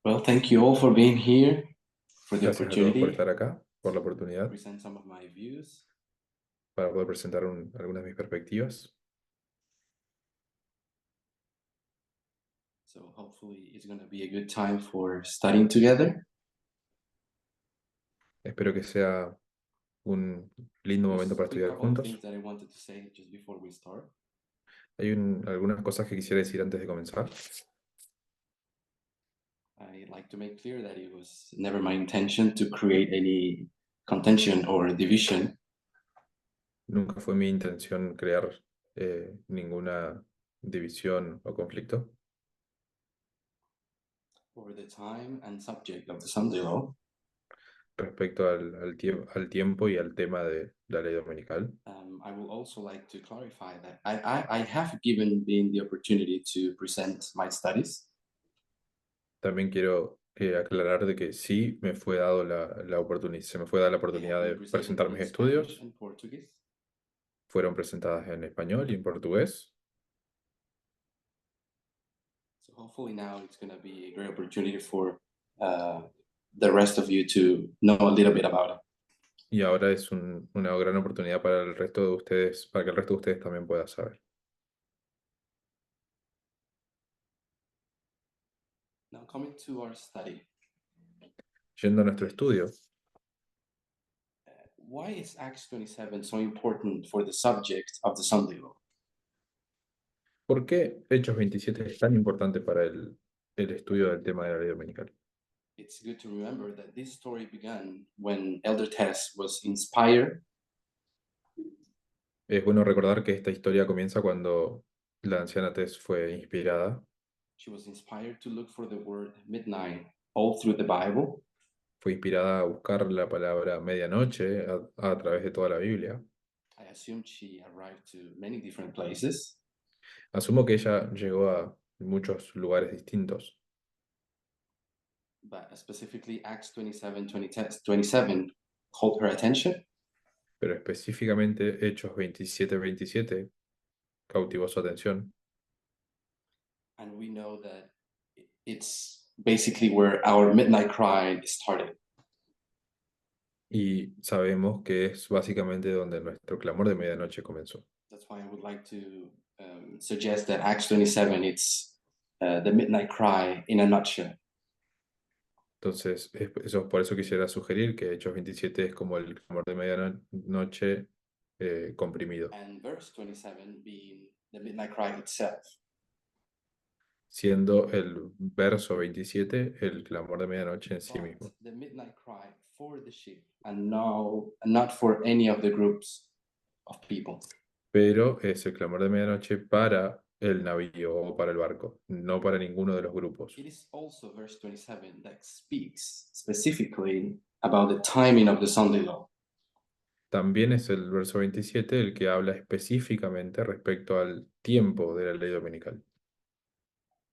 Well, thank you all for being here, for the Gracias a todos por opportunity estar acá, por la to oportunidad, present some of my views. para poder presentar algunas de mis perspectivas. So hopefully it's going to be a good time for studying together. Espero que sea un lindo momento para Just a estudiar couple of things juntos. that I wanted to say just before we start. Hay algunas cosas que quisiera decir antes de comenzar. I'd like to make clear that it was never my intention to create any contention or division Nunca fue mi intención crear ninguna división o conflicto over the time and subject of the Sunday law. respecto al tiempo y al tema de la ley dominical. I would also like to clarify that I have given been the opportunity to present my studies. También quiero aclarar de que sí me fue dado la oportunidad, se me fue dada la They have oportunidad been de presented presentar in mis Spanish estudios. and Portuguese. Fueron presentadas en español y en portugués. So hopefully now it's going to be a great opportunity for the rest of you to know a little bit about it. Y ahora es una gran oportunidad para el resto de ustedes, para que el resto de ustedes también pueda saber. Now coming to our study, Yendo a nuestro estudio, why is Acts 27 so important for the subject of the Sunday law? ¿por qué Hechos 27 es tan importante para el estudio del tema de la ley dominical? It's good to remember that this story began when Elder Tess was inspired Es bueno recordar que esta historia comienza cuando la anciana Tess fue inspirada, she was inspired to look for the word midnight all through the Bible. fue inspirada a buscar la palabra medianoche a través de toda la Biblia. I assume she arrived to many different places, Asumo que ella llegó a muchos lugares distintos, but specifically Acts 27 called her attention. pero específicamente Hechos 27:27 cautivó su atención. And we know that it's basically where our midnight cry started. Y sabemos que es básicamente donde nuestro clamor de medianoche comenzó. That's why I would like to suggest that Acts 27, it's the midnight cry in a nutshell. Entonces, por eso quisiera sugerir que Hechos 27 es como el clamor de medianoche comprimido, And verse 27 being the midnight cry itself. siendo el verso 27 el clamor de medianoche en sí But mismo. the midnight cry for the sheep and not for any of the groups of people. Pero es el clamor de medianoche para el navío o para el barco, no para ninguno de los grupos. It is also verse 27 that speaks specifically about the timing of the Sunday law. También es el verso 27 el que habla específicamente respecto al tiempo de la ley dominical.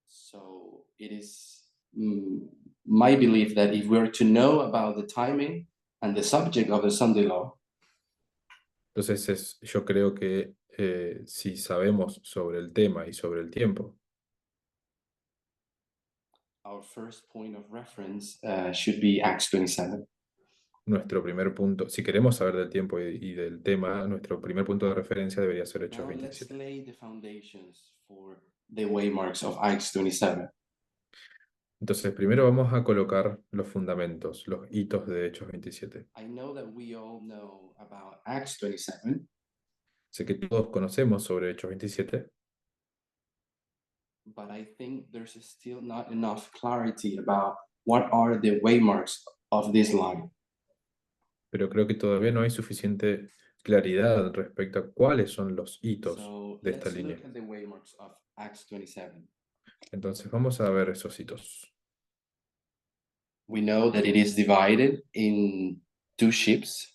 So it is my belief that if we are to know about the timing and the subject of the Sunday law, Entonces, yo creo que si sabemos sobre el tema y sobre el tiempo, our first point of reference should be Acts 27. nuestro primer punto, si queremos saber del tiempo y del tema, nuestro primer punto de referencia debería ser Hechos Now let's 27. lay the foundations for the waymarks of Acts 27. Entonces, primero vamos a colocar los fundamentos, los hitos de Hechos 27. I know that we all know about Acts 27, Sé que todos conocemos sobre Hechos 27, but I think there's still not enough clarity about what are the waymarks of this line. pero creo que todavía no hay suficiente claridad respecto a cuáles son los hitos So de esta let's línea. look at the waymarks of Acts 27. Entonces, vamos a ver esos hitos. We know that it is divided in two ships,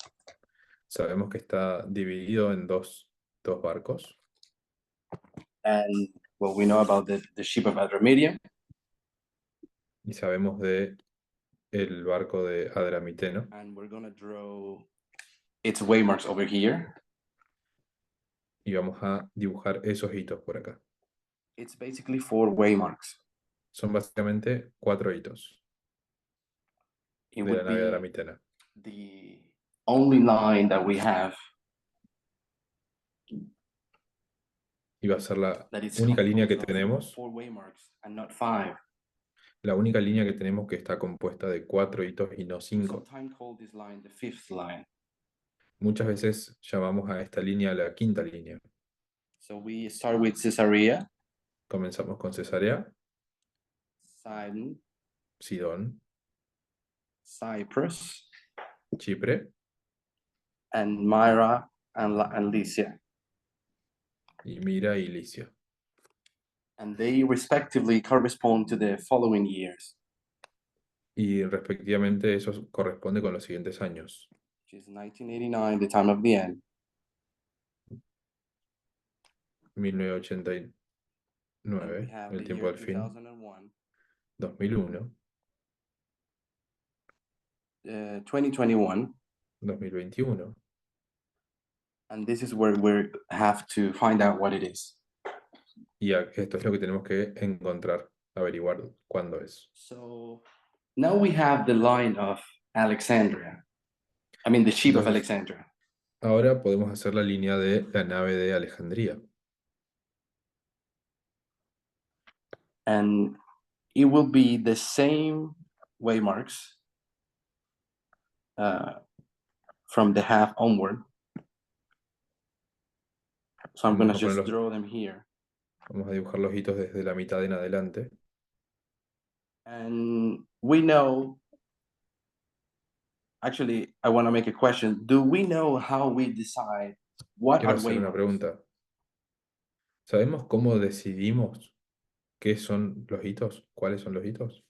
Sabemos que está dividido en dos barcos. and well, we know about the ship of Adramyttium, Y sabemos de el barco de Adramiteno. and we're gonna draw its waymarks over here. Y vamos a dibujar esos hitos por acá. It's basically four waymarks. Son básicamente 4 hitos. it de la would nave be Adramitena. the only line that we have Y va a ser la that is única línea que composed of tenemos, 4 waymarks and not 5. la única línea que tenemos que está compuesta de 4 hitos y no We 5. sometimes call this line the fifth line. Muchas veces llamamos a esta línea la quinta línea. So we start with Caesarea, Comenzamos con Cesarea, Sidon, Sidón, Cyprus, Chipre and Myra and Lycia. y Mira y Licia. And they respectively correspond to the following years, Y respectivamente eso corresponde con los siguientes años. which is 1989, the time of the end, 1989, and we have el the tiempo year del fin, 2001, 2001, 2021, 2021. and this is where we have to find out what it is. Y esto es lo que tenemos que encontrar, averiguar cuándo es. So now we have the line of Alexandria. I mean, the ship of Entonces, Alexandria. ahora podemos hacer la línea de la nave de Alejandría. And it will be the same waymarks from the half onward. So I'm going to Vamos a poner just los- draw them here. Vamos a dibujar los hitos desde la mitad en adelante. And we know, actually, I want to make a question. Do we know how we decide what Quiero are hacer una waymarks? pregunta. ¿Sabemos cómo decidimos qué son los hitos? ¿Cuáles son los hitos?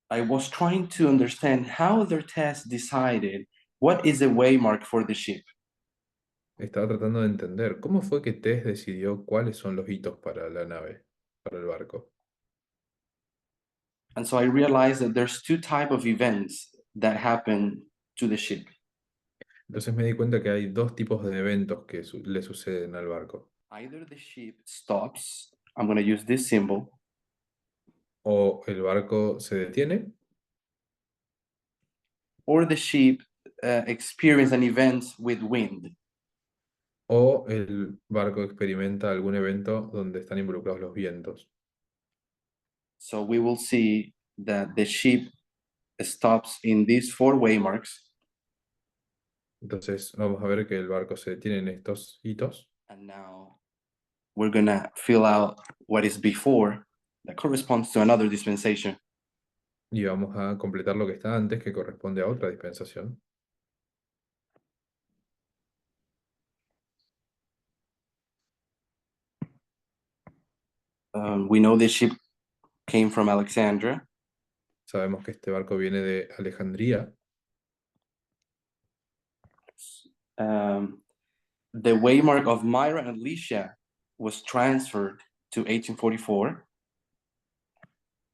I was trying to understand how their test decided what is a waymark for the ship. Estaba tratando de entender cómo fue que Tess decidió cuáles son los hitos para la nave, para el barco. And so I realized that there's two types of events that happen to the ship. Entonces me di cuenta que hay dos tipos de eventos que le suceden al barco. Either the ship stops, I'm going to use this symbol, O el barco se detiene, or the ship experience an event with wind. o el barco experimenta algún evento donde están involucrados los vientos. So we will see that the ship stops in these 4 waymarks, Entonces vamos a ver que el barco se detiene en estos hitos. and now we're going to fill out what is before that corresponds to another dispensation. Y vamos a completar lo que está antes, que corresponde a otra dispensación. We know the ship came from Alexandria. Sabemos que este barco viene de Alejandría. The waymark of Myra and Lycia was transferred to 1844.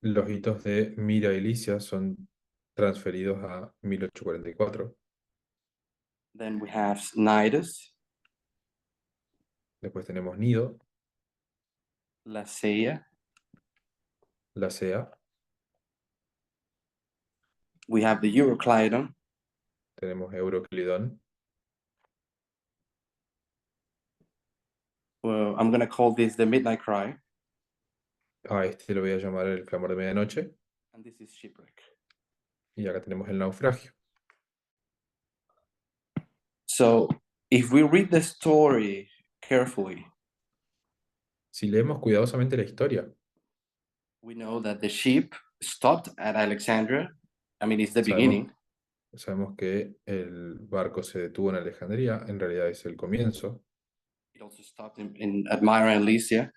Los hitos de Mira y Licia son transferidos a 1844. Then we have Cnidus, Después tenemos Nido, Lasea. la Sea, We have the Euroclydon, tenemos Euroclidón. well, I'm going to call this the Midnight Cry, A este lo voy a llamar el clamor de medianoche. and this is Shipwreck. Y acá tenemos el naufragio. So if we read the story carefully, Si leemos cuidadosamente la historia, we know that the ship stopped at Alexandria. I mean, it's the sabemos, beginning. sabemos que el barco se detuvo en Alejandría, en realidad es el comienzo. It also stopped in at Myra and Lycia.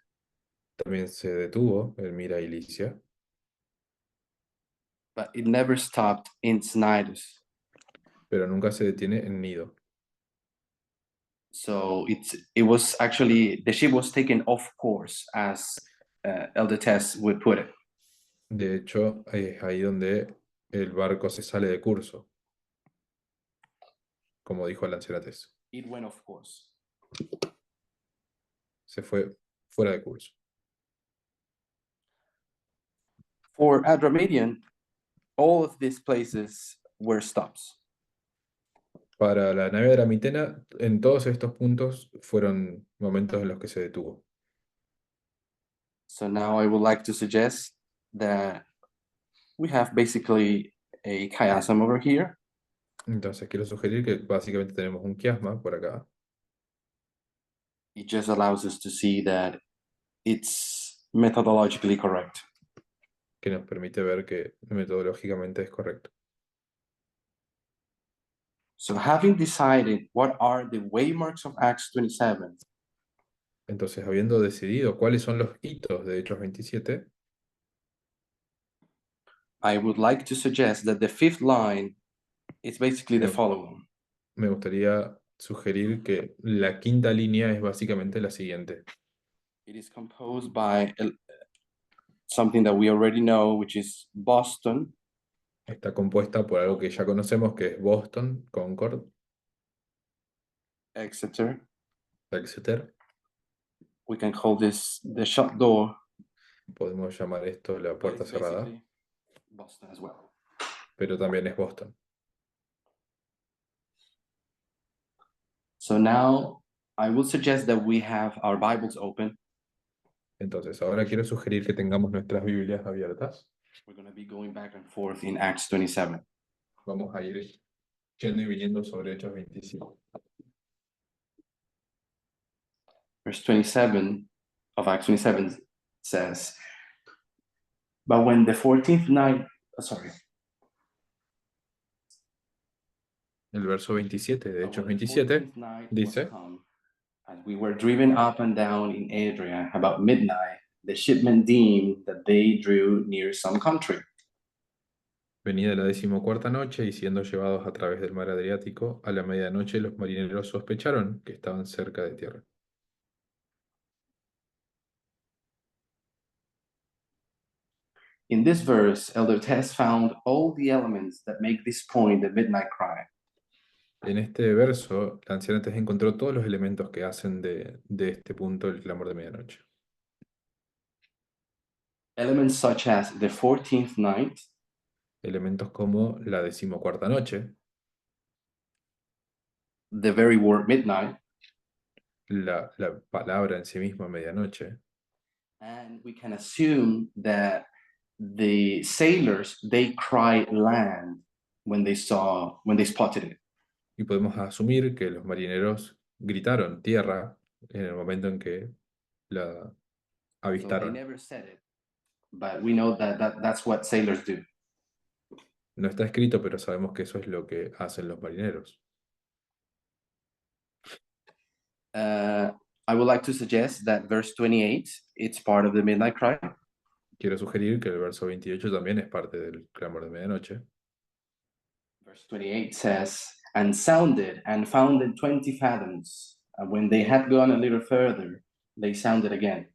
También se detuvo en Mira y Licia, But it never stopped in Cnidus. pero nunca se detiene en Nido. So it was actually, the ship was taken off course, as Elder Tess would put it. De hecho, es ahí donde el barco se sale de curso, como dijo el anciano Tess. It went off course. Se fue fuera de curso. For Adramadian, all of these places were stops. Para la nave de la Mitena, en todos estos puntos fueron momentos en los que se detuvo. So now I would like to suggest that we have basically a chiasm over here. Entonces quiero sugerir que básicamente tenemos un quiasma por acá, It just allows us to see that it's methodologically correct. que nos permite ver que metodológicamente es correcto. So having decided what are the waymarks of Acts 27, Entonces, habiendo decidido cuáles son los hitos de Hechos 27, I would like to suggest that the fifth line is basically the Yeah. following. me gustaría sugerir que la quinta línea es básicamente la siguiente. It is composed by something that we already know, which is Boston, Está compuesta por algo que ya conocemos, que es Boston, Concord, Exeter. Exeter. We can call this the shut door, Podemos llamar esto la but puerta it's cerrada, basically Boston as well. pero también es Boston. So now I would suggest that we have our Bibles open. Entonces, ahora quiero sugerir que tengamos nuestras Biblias abiertas. We're going to be going back and forth in Acts 27. Vamos a ir yendo y viniendo sobre Hechos 25. Verse 27 of Acts 27 says, but when the 14th night, El verso 27 de but Hechos when the 27 14th night was dice, come, as we were driven up and down in Adria about midnight, the shipmen deemed that they drew near some country. venida la 14ª noche y siendo llevados a través del mar Adriático, a la medianoche los marineros sospecharon que estaban cerca de tierra. In this verse, Elder Tess found all the elements that make this point the midnight cry. En este verso, la anciana Tess encontró todos los elementos que hacen de este punto el clamor de medianoche. Elements such as the 14th night, Elementos como la 14ª noche, the very word midnight, la palabra en sí misma medianoche, and we can assume that the sailors, they cried land when they spotted it. y podemos asumir que los marineros gritaron tierra en el momento en que la So they avistaron. never said it, but we know that's what sailors do. No está escrito, pero sabemos que eso es lo que hacen los marineros. I would like to suggest that verse 28, it's part of the midnight cry. Quiero sugerir que el verso 28 también es parte del clamor de medianoche. Verse 28 says, and sounded and founded 20 fathoms. And when they had gone a little further, they sounded again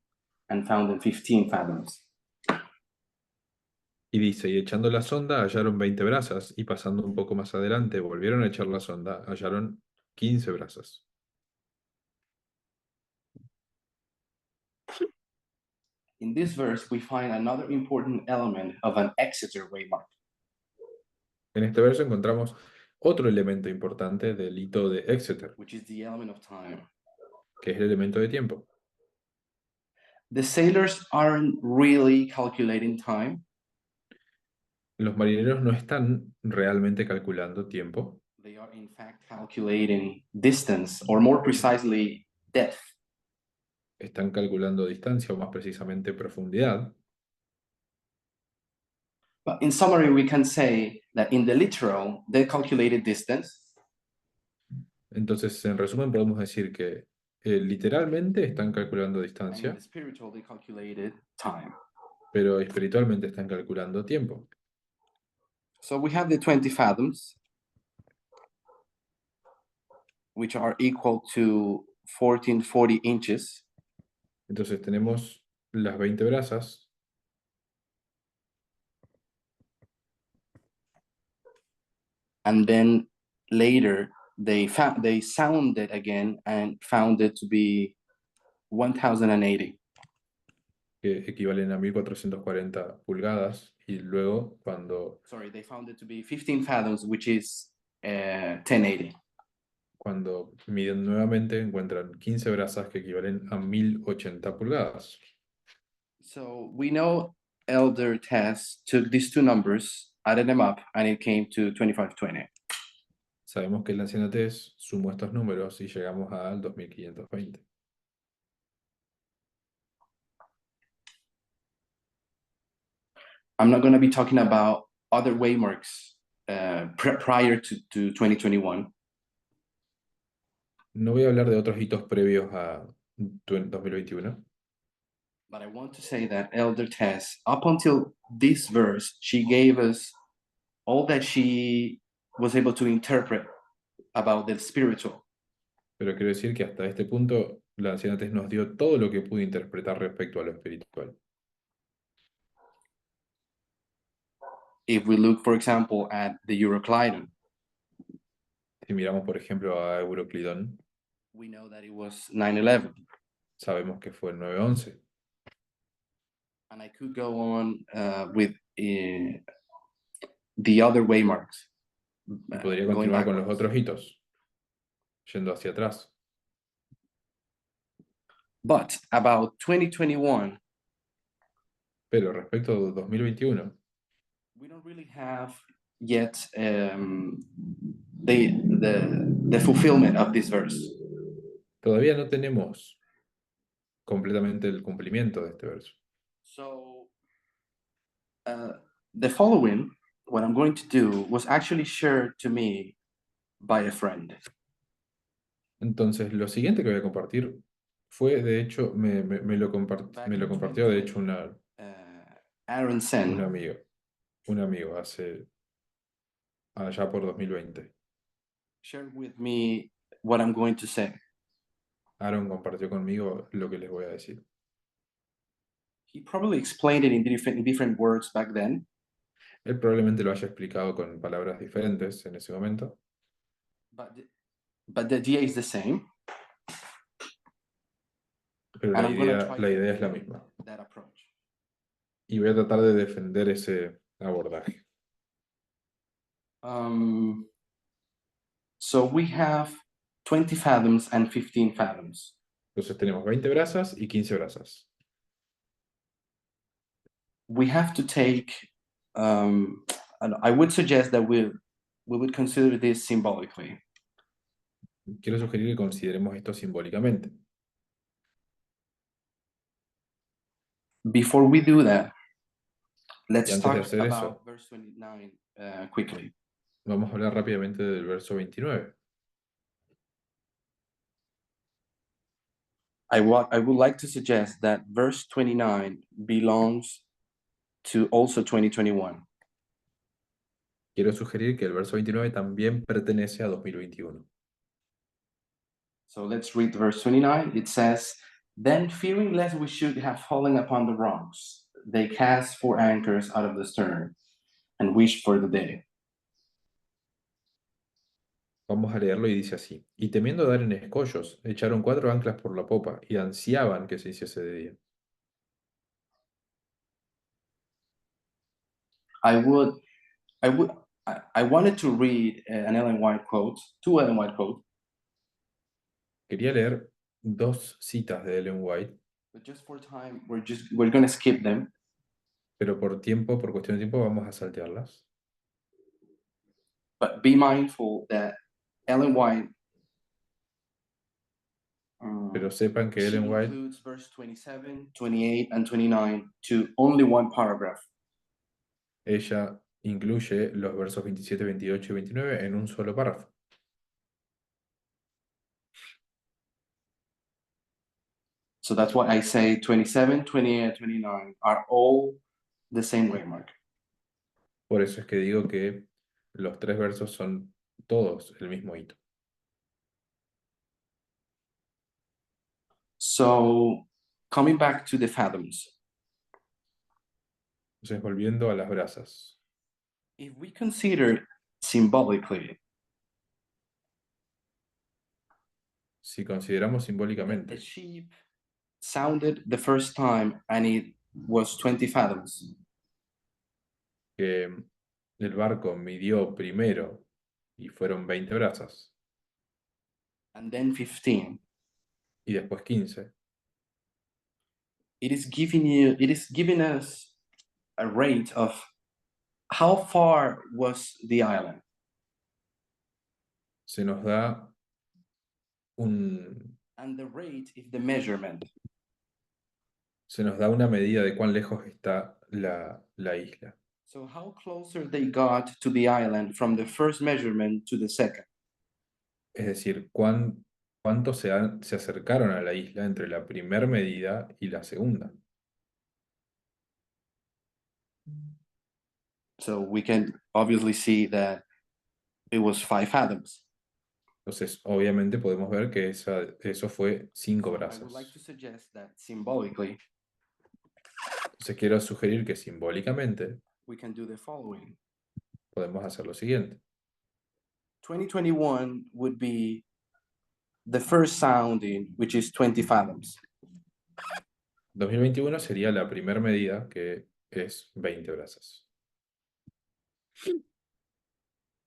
and founded 15 fathoms. Y dice, y echando la sonda hallaron 20 brazas, y pasando un poco más adelante volvieron a echar la sonda, hallaron 15 brazas. In this verse, we find another important element of an Exeter waymark. En este verso encontramos otro elemento importante del hito de Exeter, which is the element of time. que es el elemento de tiempo. The sailors aren't really calculating time. Los marineros no están realmente calculando tiempo, They are in fact calculating distance, or more precisely, depth. están calculando distancia o más precisamente profundidad. But in summary, we can say that in the literal, they calculated distance. Entonces, en resumen, podemos decir que literalmente están calculando And in distancia, the spiritual, they calculated time. pero espiritualmente están calculando tiempo. So we have the 20 fathoms, which are equal to 1440 inches. Entonces tenemos las 20 brazas, And then later, they sounded again and found it to be 1080. que equivalen a 1440 pulgadas, y luego Sorry, they found it to be 15 fathoms, which is 1080. cuando miden nuevamente encuentran 15 brazas que equivalen a 1080 pulgadas. So we know Elder Tess took these two numbers, added them up, and it came to 2520. Sabemos que el anciano Tess sumó estos números y llegamos al 2520. I'm not going to be talking about other waymarks prior to 2021. No voy a hablar de otros hitos previos a 2021, But I want to say that Elder Tess, up until this verse, she gave us all that she was able to interpret about the spiritual. pero quiero decir que hasta este punto la anciana Tess nos dio todo lo que pudo interpretar respecto a lo espiritual. If we look, for example, at the Euroclydon, Si miramos, por ejemplo, a Euroclidón, we know that it was 9/11. sabemos que fue el 911. And I could go on with the other waymarks. Y podría Going continuar con los backwards. otros hitos, yendo hacia atrás. But about 2021, Pero respecto a 2021, we don't really have yet the fulfillment of this verse. todavía no tenemos completamente el cumplimiento de este verso. So the following, what I'm going to do, was actually shared to me by a friend. Entonces, lo siguiente que voy a compartir fue, de hecho, me lo Back in compartió, de hecho, 2020, Aaron un Sen amigo, allá por 2020. shared with me what I'm going to say. Aaron compartió conmigo lo que les voy a decir. He probably explained it in different words back then, Él probablemente lo haya explicado con palabras diferentes en ese momento, but the idea is the same, pero and I'm going to try la to idea es la defend misma. that approach. Y voy a tratar de defender ese abordaje. So we have 20 fathoms and 15 fathoms. Entonces tenemos 20 brazas y 15 brazas. We have to take, and I would suggest that we would consider this symbolically. Quiero sugerir que consideremos esto simbólicamente. Before we do that, Y let's antes de talk hacer about eso, verse 29 quickly. vamos a hablar rápidamente del verso 29. I would like to suggest that verse 29 belongs to also 2021. Quiero sugerir que el verso 29 también pertenece a 2021. So let's read verse 29. It says, "Then fearing lest we should have fallen upon the rocks, they cast 4 anchors out of the stern and wished for the day." Vamos a leerlo y dice así. Y temiendo dar en escollos, echaron 4 anclas por la popa y ansiaban que se hiciese de día. I would, I wanted to read an Ellen White quote, 2 Ellen White quotes, Quería leer 2 citas de Ellen White, but just for time, we're going to skip them. pero por tiempo, por cuestión de tiempo, vamos a saltearlas. But be mindful that Ellen White, Pero sepan que she Ellen White, includes verse 27, 28, and 29 to only one paragraph. ella incluye los versos 27, 28 y 29 en un solo párrafo. So that's why I say 27, 28, and 29 are all the same waymark. Por eso es que digo que los 3 versos son todos el mismo hito. So coming back to the fathoms, Entonces, volviendo a las brazas, if we consider symbolically si consideramos the simbólicamente sheep sounded the first time and it was 20 fathoms. Que el barco midió primero y fueron 20 brazas, And then 15. y después 15. It is giving us a rate of how far was the island. Se nos da un, And the rate is the measurement. se nos da una medida de cuán lejos está la isla. So how closer they got to the island from the first measurement to the second. Es decir, cuánto se acercaron a la isla entre la primera medida y la segunda. So we can obviously see that it was 5 fathoms. Entonces, obviamente podemos ver que eso fue 5 So I would like to brazas. suggest that symbolically Entonces quiero sugerir que simbólicamente we can do the following. podemos hacer lo siguiente. 2021 would be the first sounding, which is 20 fathoms. 2021 sería la primera medida, que es 20 brazas.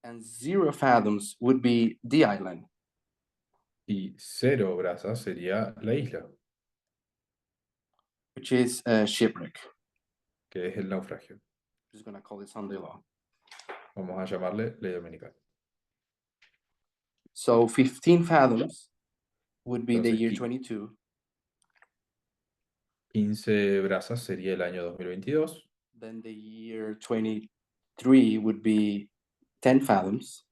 And 0 fathoms would be the island. Y 0 brazas sería la isla, Which is a shipwreck. que es el naufragio. I'm just going to call it Sunday law. Vamos a llamarle ley dominical. So 15 fathoms would be the Entonces, year 22. 15 brazas sería el año 2022. Then the year 23 would be 10 fathoms.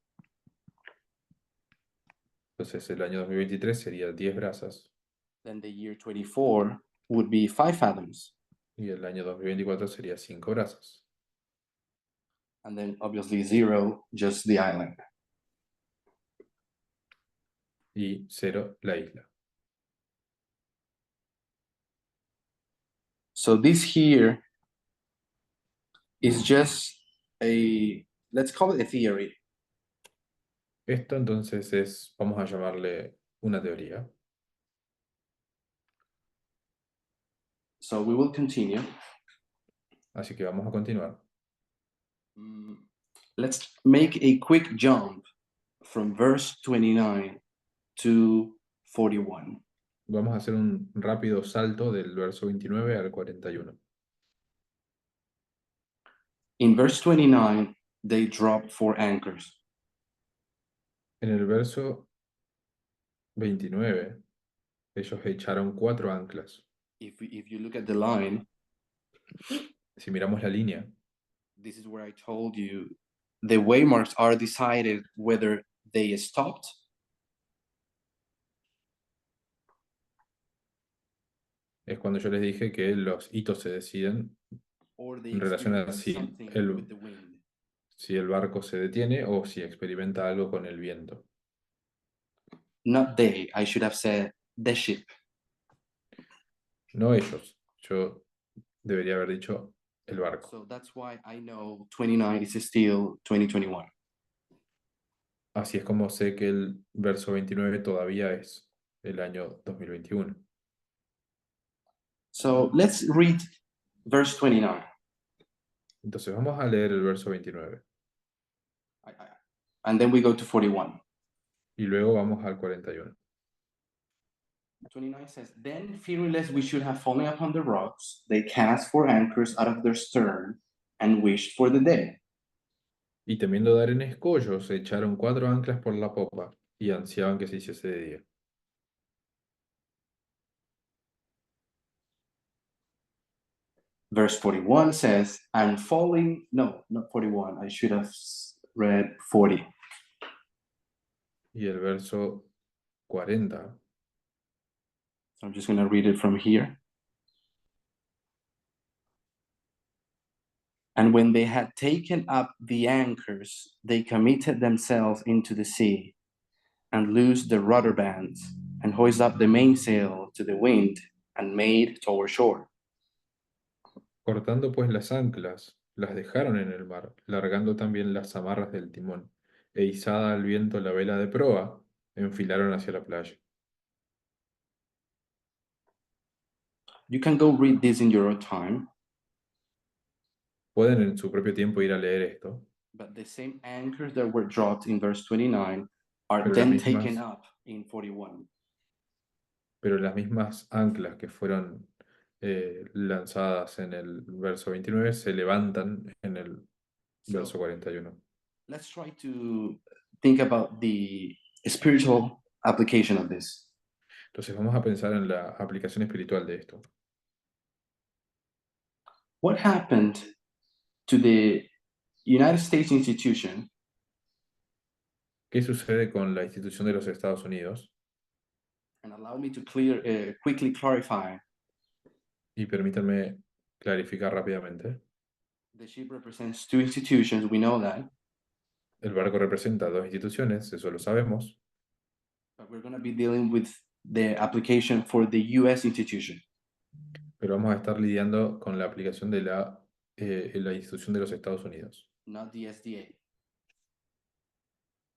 Entonces el año 2023 sería 10 brazas. Then the year 24 would be 5 fathoms. Y el año 2024 sería 5 brazas. And then obviously 0, just the island. Y 0, la isla. So this here is just a, let's call it a theory. Esto entonces vamos a llamarle una teoría. So we will continue. Así que vamos a continuar. Let's make a quick jump from verse 29 to 41. Vamos a hacer un rápido salto del verso 29 al 41. In verse 29, they dropped 4 anchors. En el verso 29, ellos echaron 4 anclas. If you look at the line, Si miramos la línea, this is where I told you the waymarks are decided whether they stopped es cuando yo les dije que los hitos se deciden or they en relación a experienced something with the wind. si el barco se detiene o si experimenta algo con el viento. Not they, I should have said the ship. No ellos, yo debería haber dicho el barco. So that's why I know 29 is still 2021. Así es como sé que el verso 29 todavía es el año 2021. So let's read verse 29. Entonces vamos a leer el verso 29 And then we go to 41. y luego vamos al 41. 29 says, Then fearing lest we should have fallen upon the rocks, they cast 4 anchors out of their stern and wished for the day. Y temiendo dar en escollos, echaron 4 anclas por la popa y ansiaban que se hiciese de día. Verse 41 says, and falling, no, not 41, I should have read 40. Y el verso 40, So I'm just going to read it from here. And when they had taken up the anchors, they committed themselves into the sea and loosed the rudder bands and hoisted up the mainsail to the wind and made toward shore. cortando pues las anclas, las dejaron en el mar, largando también las amarras del timón, e izada al viento la vela de proa, enfilaron hacia la playa. You can go read this in your own time, Pueden en su propio tiempo ir a leer esto, but the same anchors that were dropped in verse 29 are pero then taken up in 41. las mismas anclas que fueron lanzadas en el verso 29 se levantan en el verso So 41. let's try to think about the spiritual application of this. Entonces vamos a pensar en la aplicación espiritual de esto. What happened to the United States institution ¿Qué sucede con la institución de los Estados Unidos? and allow me to quickly clarify. Y permítanme clarificar rápidamente. The ship represents two institutions, we know that, El barco representa dos instituciones, eso lo sabemos, but we're going to be dealing with the application for the US institution. pero vamos a estar lidiando con la aplicación de la institución de los Estados Unidos, Not the SDA.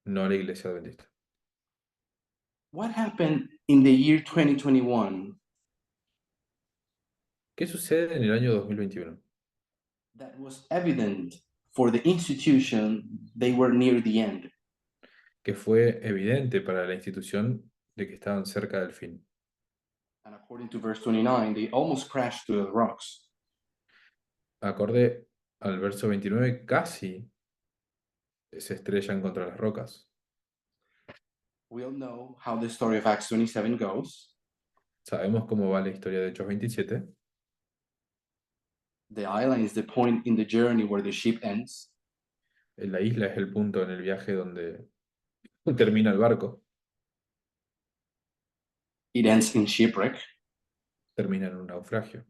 no la Iglesia Adventista. What happened in the year 2021 ¿Qué sucede en el año 2021? that was evident for the institution they were near the end? Que fue evidente para la institución de que estaban cerca del fin. And according to verse 29, they almost crashed to the rocks. Acorde al verso 29, casi se estrellan contra las rocas. We all know how the story of Acts 27 goes. Sabemos cómo va la historia de Hechos 27. The island is the point in the journey where the ship ends. La isla es el punto en el viaje donde termina el barco, It ends in shipwreck. termina en un naufragio.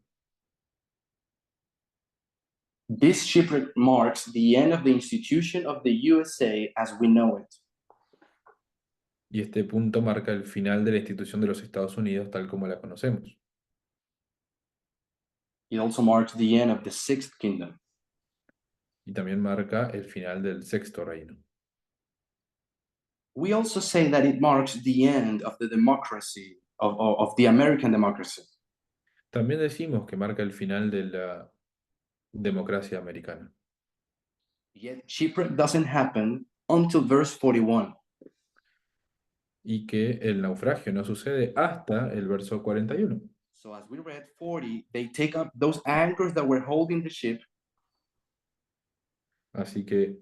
This shipwreck marks the end of the institution of the USA as we know it. Y este punto marca el final de la institución de los Estados Unidos tal como la conocemos. It also marks the end of the sixth kingdom. Y también marca el final del sexto reino. We also say that it marks the end of the democracy, of the American democracy. También decimos que marca el final de la democracia americana. Yet shipwreck doesn't happen until verse 41. Y que el naufragio no sucede hasta el verso 41. So as we read 40, they take up those anchors that were holding the ship. Así que,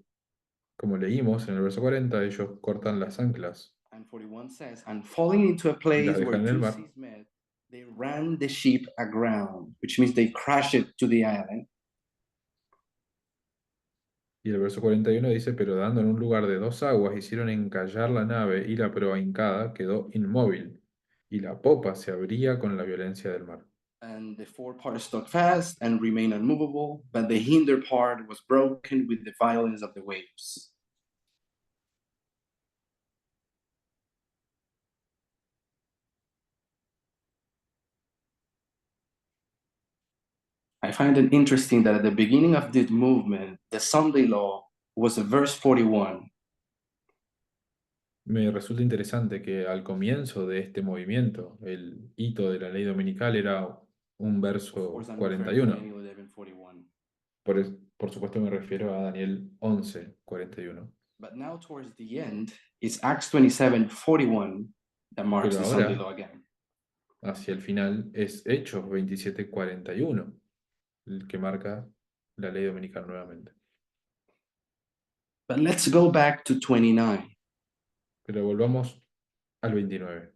como leímos en el verso 40, ellos cortan las anclas And 41 says, and falling into a y place las where dejan en el two mar. seas met, they ran the ship aground, which means they crashed it to the island. Y el verso 41 dice, pero dando en un lugar de dos aguas, hicieron encallar la nave y la proa hincada quedó inmóvil, y la popa se abría con la violencia del mar. And the forepart stuck fast and remained unmovable, but the hinder part was broken with the violence of the waves. I find it interesting that at the beginning of this movement, the Sunday law was a verse 41. Me resulta interesante que al comienzo de este movimiento, el hito de la ley dominical era un Of verso course, I'm referring to 41. Daniel 11:41. Por supuesto me refiero a Daniel 11, 41. But now towards the end, it's Acts 27:41 that marks Pero the Sunday ahora, law again. hacia el final, es Hechos 27, 41 el que marca la ley dominical nuevamente. But let's go back to 29. Pero volvamos al 29.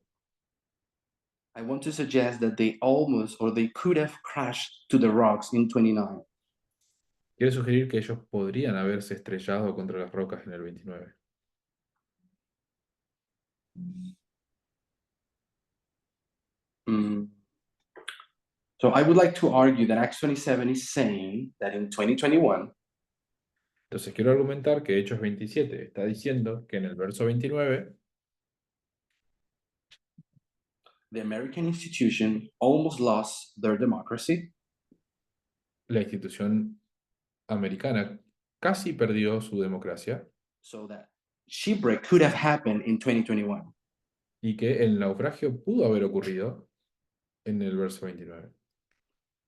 I want to suggest that they almost or they could have crashed to the rocks in 29. Quiero sugerir que ellos podrían haberse estrellado contra las rocas en el 29. So I would like to argue that Acts 27 is saying that in 2021, Entonces quiero argumentar que Hechos 27 está diciendo que en el verso 29 the American institution almost lost their democracy, la institución americana casi perdió su democracia so that shipwreck could have happened in 2021. y que el naufragio pudo haber ocurrido en el verso 29.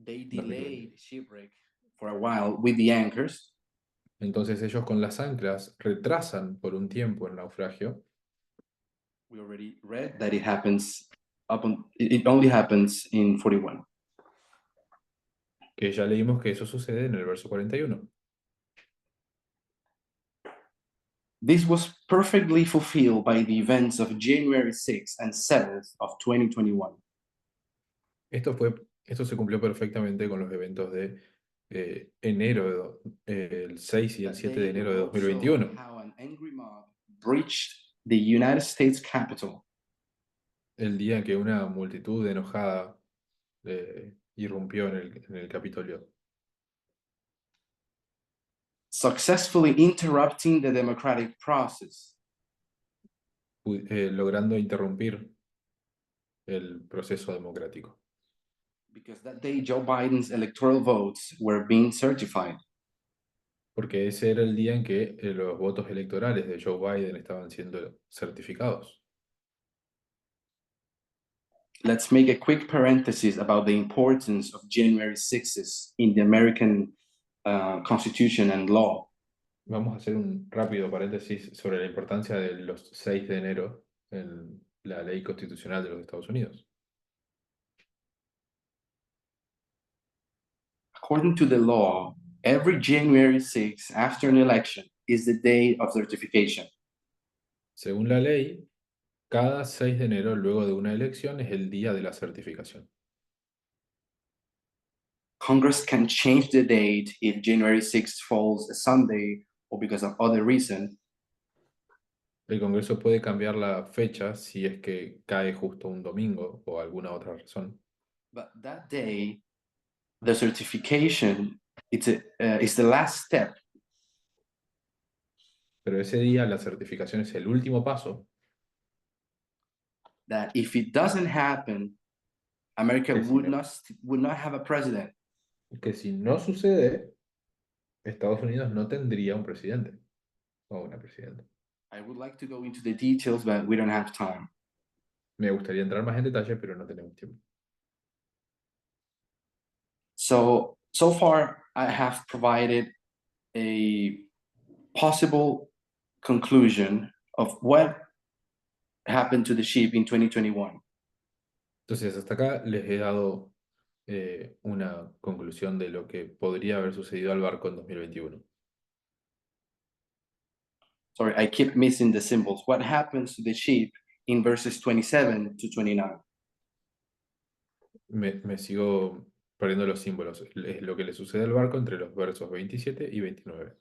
They 2020. delayed shipwreck for a while with the anchors. Entonces ellos con las anclas retrasan por un tiempo el naufragio, We already read that it happens it only happens in 41. que ya leímos que eso sucede en el verso 41. This was perfectly fulfilled by the events of January 6th and 7th of 2021. Esto se cumplió perfectamente con los eventos de el 6 y el That 7 de day, the enero de world saw 2021. how an angry mob breached the United States Capitol, El día en que una multitud enojada irrumpió en el Capitolio, successfully interrupting the democratic process. logrando interrumpir el proceso democrático. Because that day, Joe Biden's electoral votes were being certified. Porque ese era el día en que los votos electorales de Joe Biden estaban siendo certificados. Let's make a quick parenthesis about the importance of January 6th in the American Constitution and law. Vamos a hacer un rápido paréntesis sobre la importancia de los 6 de enero en la ley constitucional de los Estados Unidos. According to the law, every January 6th after an election is the day of certification. Según la ley, cada 6 de enero luego de una elección es el día de la certificación. Congress can change the date if January 6th falls a Sunday or because of other reason. El Congreso puede cambiar la fecha si es que cae justo un domingo o alguna otra razón. But that day, the certification is the last step. Pero ese día la certificación es el último paso That if it doesn't happen, America que si no, would not have a president. que si no sucede, Estados Unidos no tendría un presidente o una presidenta. I would like to go into the details, but we don't have time. Me gustaría entrar más en detalle, pero no tenemos tiempo. So far, I have provided a possible conclusion of what happened to the ship in 2021. Entonces, hasta acá les he dado una conclusión de lo que podría haber sucedido al barco en 2021. Sorry, I keep missing the symbols. What happens to the ship in verses 27 to 29? Me sigo perdiendo los símbolos. Es lo que le sucede al barco entre los versos 27 y 29.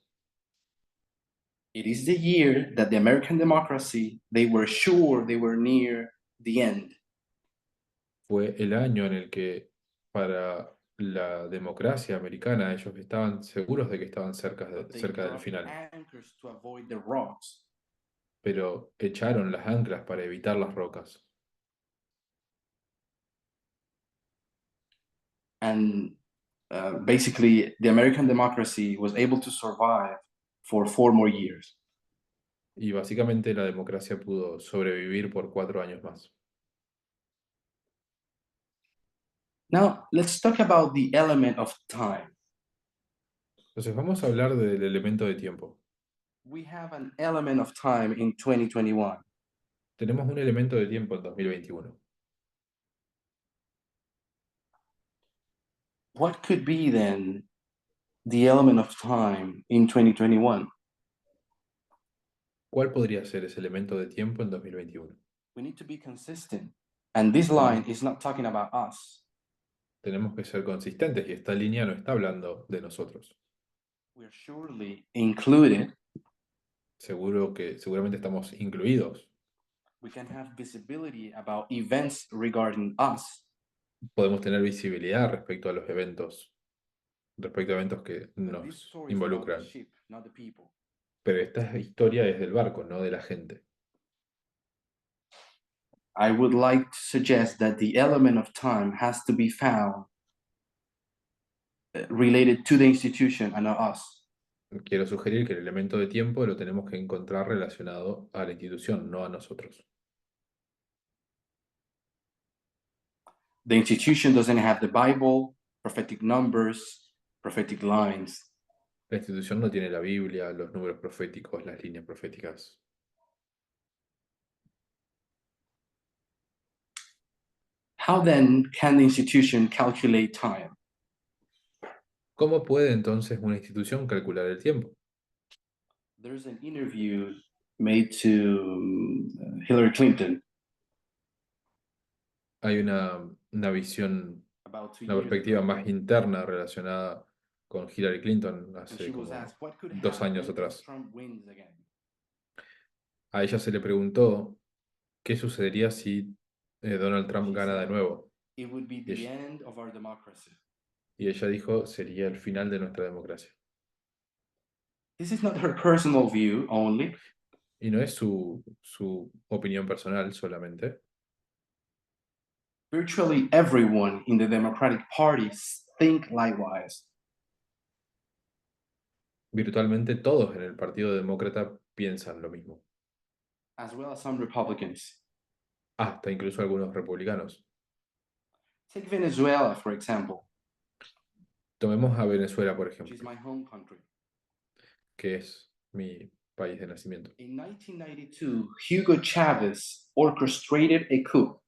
It is the year that the American democracy, they were sure they were near the end. Fue el año en el que para la democracia americana ellos estaban seguros de que estaban But they cerca del dropped final, anchors to avoid the rocks. pero echaron las anclas para evitar las rocas. And basically, the American democracy was able to survive for 4 more years. Y básicamente la democracia pudo sobrevivir por 4 años más. Now, let's talk about the element of time. Entonces vamos a hablar del elemento de tiempo. We have an element of time in 2021. Tenemos un elemento de tiempo en 2021. What could be then the element of time in 2021? ¿Cuál podría ser ese elemento de tiempo en 2021? We need to be consistent. And this line is not talking about us. Tenemos que ser consistentes y esta línea no está hablando de nosotros. We're surely included. Seguramente estamos incluidos. We can have visibility about events regarding us. Podemos tener visibilidad respecto a eventos que But this nos story is about the involucran. ship, not the people. Pero esta historia es del barco, no de la gente. I would like to suggest that the element of time has to be found related to the institution and not us. Quiero sugerir que el elemento de tiempo lo tenemos que encontrar relacionado a la institución, no a nosotros. The institution doesn't have the Bible. prophetic numbers, prophetic lines. La institución no tiene la Biblia, los números proféticos, las líneas proféticas. How then can the institution calculate time? ¿Cómo puede entonces una institución calcular el tiempo? There's an interview made to Hillary Clinton Hay una visión, about 2 una years perspectiva ago, más interna relacionada con Hillary Clinton and hace she was como asked what could 2 años happen if atrás. Trump wins again. A ella se le preguntó qué sucedería si Donald Trump She gana de said, nuevo. it would be Y the ella, end of our democracy. y ella dijo, sería el final de nuestra democracia. This is not her personal view only. Y no es su opinión personal solamente. Virtually everyone in the Democratic Party think likewise. Virtualmente todos en el Partido Demócrata piensan lo mismo. As well as some Republicans. Hasta incluso algunos republicanos. Take Venezuela, for example, Tomemos a Venezuela, por which is ejemplo, my home country. que es mi país de nacimiento. In 1992, Hugo Chavez orchestrated a coup.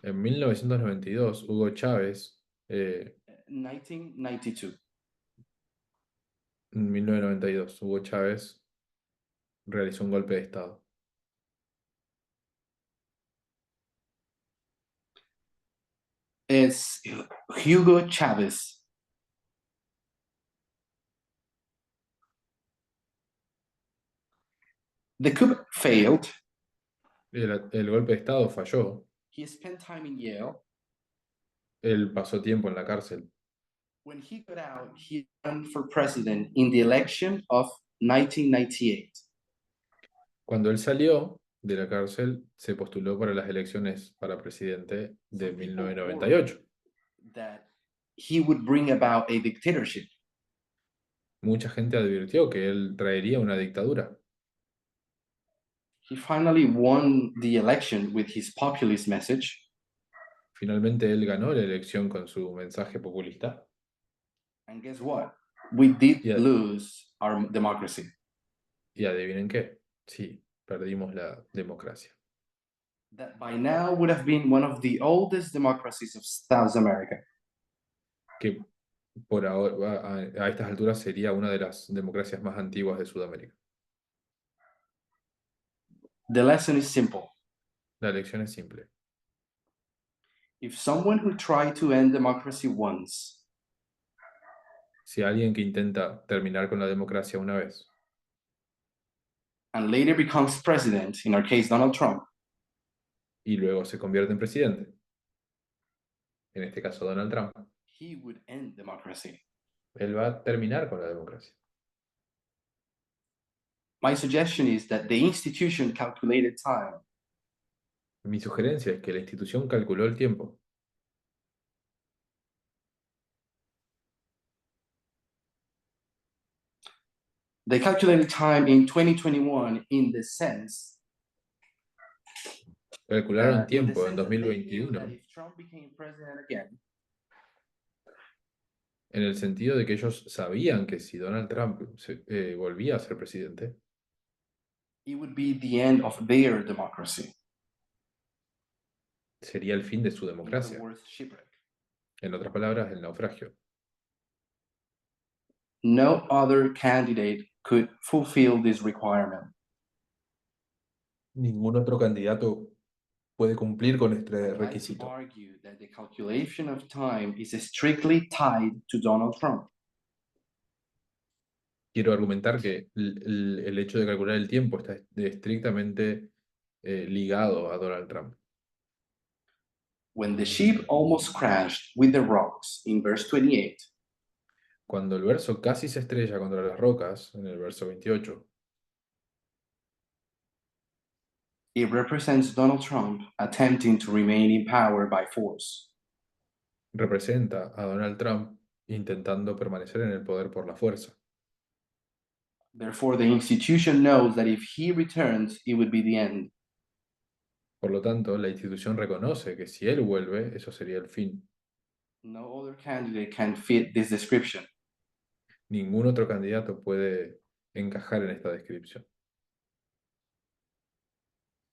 En 1992, Hugo Chávez, 1992. en 1992, Hugo Chávez realizó un golpe de Estado. It's Hugo Chavez. The coup failed. El golpe de Estado falló. He spent time in Yale. Él pasó tiempo en la cárcel. When he got out, he ran for president in the election of 1998. Cuando él salió de la cárcel, se postuló para las elecciones para presidente de Some people 1998. that he would bring about a dictatorship. Mucha gente advirtió que él traería una dictadura. He finally won the election with his populist message. Finalmente él ganó la elección con su mensaje populista. And guess what? We did Y, lose our democracy. y adivinen qué, sí, perdimos la democracia. That by now would have been one of the oldest democracies of South America. Que por ahora, a estas alturas sería una de las democracias más antiguas de Sudamérica. The lesson is simple. La elección es simple. If someone who tried to end democracy once Si alguien que intenta terminar con la democracia una vez and later becomes president, in our case, Donald Trump, y luego se convierte en presidente, en este caso Donald Trump, he would end democracy. él va a terminar con la democracia. My suggestion is that the institution calculated time. Mi sugerencia es que la institución calculó el tiempo. They calculated time in 2021 in the sense Calcularon in the tiempo en sense that they knew 2021 that if Trump became president again, en el sentido de que ellos sabían que si Donald Trump volvía a ser presidente, it would be the end of their democracy. sería el fin de su In other democracia. words, shipwreck. En otras palabras, el naufragio. No other candidate could fulfill this requirement. Ningún otro candidato puede cumplir con este I'd like to requisito. argue that the calculation of time is strictly tied to Donald Trump. Quiero argumentar que el hecho de calcular el tiempo está estrictamente ligado a Donald Trump. When the ship almost crashed with the rocks in verse 28, Cuando el verso casi se estrella contra las rocas, en el verso 28, it represents Donald Trump attempting to remain in power by force. representa a Donald Trump intentando permanecer en el poder por la fuerza. Therefore, the institution knows that if he returns, it would be the end. Por lo tanto, la institución reconoce que si él vuelve, eso sería el fin. No other candidate can fit this description. Ningún otro candidato puede encajar en esta descripción.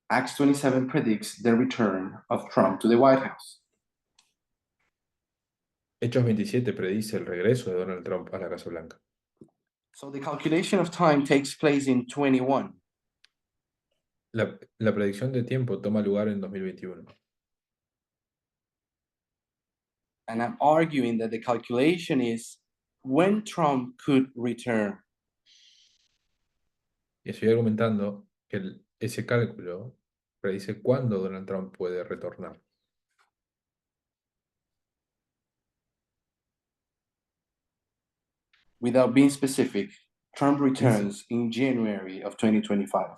Acts 27 predicts the return of Trump to the White House. Hechos 27 predice el regreso de Donald Trump a la Casa Blanca. So the calculation of time takes place in 21. La predicción de tiempo toma lugar en 2021. And I'm arguing that the calculation is when Trump could return. Y estoy argumentando que ese cálculo predice cuándo Donald Trump puede retornar. Without being specific, Trump Sin, returns in January of 2025.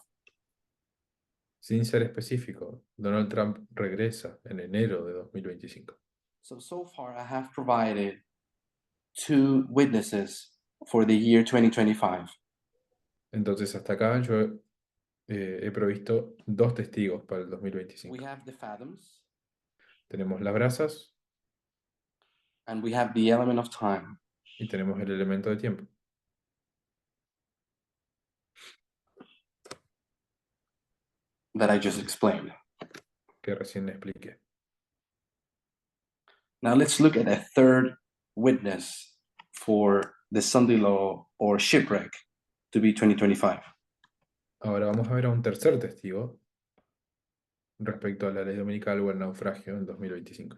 sin ser específico, Donald Trump regresa en enero de 2025. So far I have provided 2 witnesses for the year 2025. Entonces, hasta acá yo he provisto 2 testigos para el 2025. We have the fathoms Tenemos las brasas and we have the element of time. y tenemos el elemento de tiempo. That I just explained. Que recién expliqué. Now let's look at a third witness for the Sunday law or shipwreck to be 2025. Ahora vamos a ver a un tercer testigo respecto a la ley dominical o el naufragio en 2025.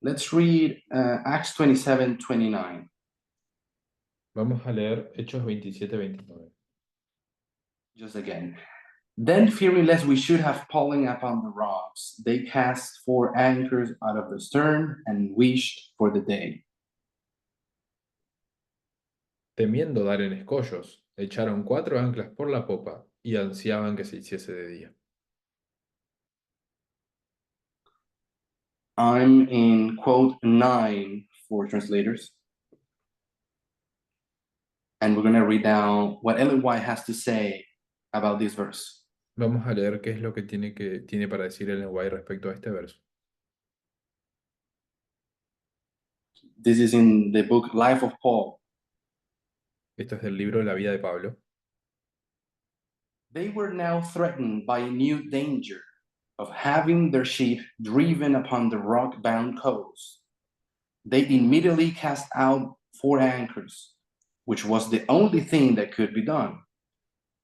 Let's read Acts 27:29. Vamos a leer Hechos 27-29. Just again. Then, fearing lest we should have fallen upon the rocks, they cast 4 anchors out of the stern and wished for the day. Temiendo dar en escollos, echaron 4 anclas por la popa y ansiaban que se hiciese de día. I'm in quote 9 for translators. And we're going to read down what Ellen White has to say about this verse. Vamos a leer qué es lo que tiene para decir Ellen White respecto a este verso. This is in the book Life of Paul. Esto es del libro La vida de Pablo. They were now threatened by a new danger of having their ship driven upon the rock-bound coast. They immediately cast out 4 anchors, which was the only thing that could be done.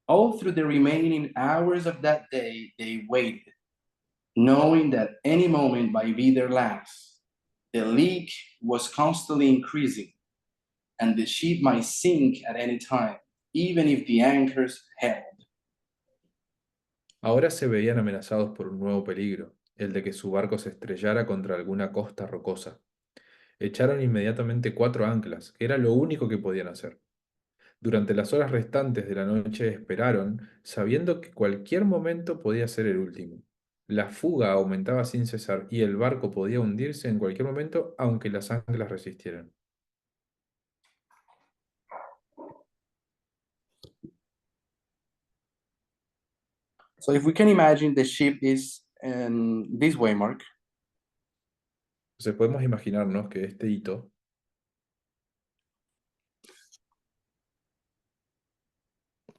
All through the remaining hours of that day, they waited, knowing that any moment might be their last. The leak was constantly increasing, and the ship might sink at any time, even if the anchors held. Ahora se veían amenazados por un nuevo peligro, el de que su barco se estrellara contra alguna costa rocosa. Echaron inmediatamente 4 anclas, que era lo único que podían hacer. Durante las horas restantes de la noche esperaron, sabiendo que cualquier momento podía ser el último. La fuga aumentaba sin cesar y el barco podía hundirse en cualquier momento, aunque las anclas resistieran. So if we can imagine the ship is this way, Mark. Entonces podemos imaginarnos que este hito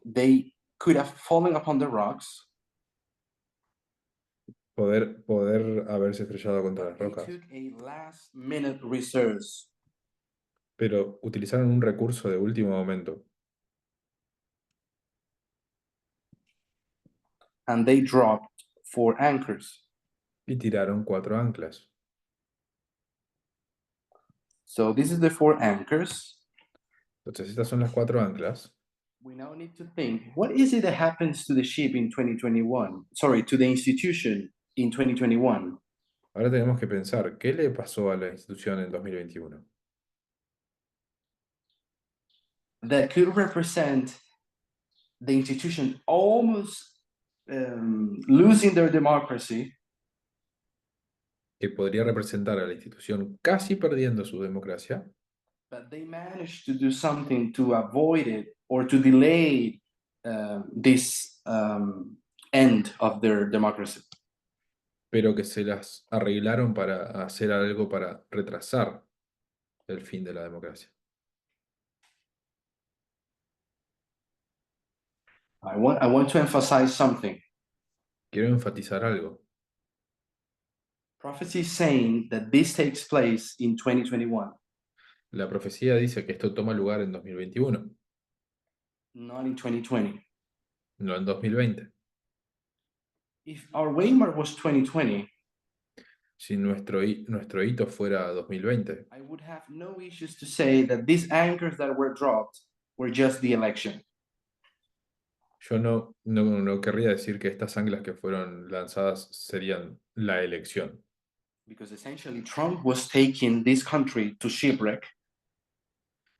They could have fallen upon the rocks. poder haberse estrellado contra las They rocas, took a last-minute resource. pero utilizaron un recurso de último momento And they dropped 4 anchors. y tiraron 4 anclas. So this is the 4 anchors. Entonces estas son las 4 anclas. We now need to think, what is it that happens to the ship in 2021? Sorry, to the institution in 2021? Ahora tenemos que pensar, ¿qué le pasó a la institución en 2021? That could represent the institution almost losing their democracy, Que podría representar a la institución casi perdiendo su democracia, but they managed to do something to avoid it or to delay this end of their democracy. pero que se las arreglaron para hacer algo para retrasar el fin de la democracia. I want to emphasize something. Quiero enfatizar algo. Prophecy is saying that this takes place in 2021, La profecía dice que esto toma lugar en 2021, not in 2020. no en 2020. If our waymark was 2020, Si nuestro hito fuera 2020, I would have no issues to say that these anchors that were dropped were just the election. yo no querría decir que estas anclas que fueron lanzadas serían la elección, Because essentially Trump was taking this country to shipwreck,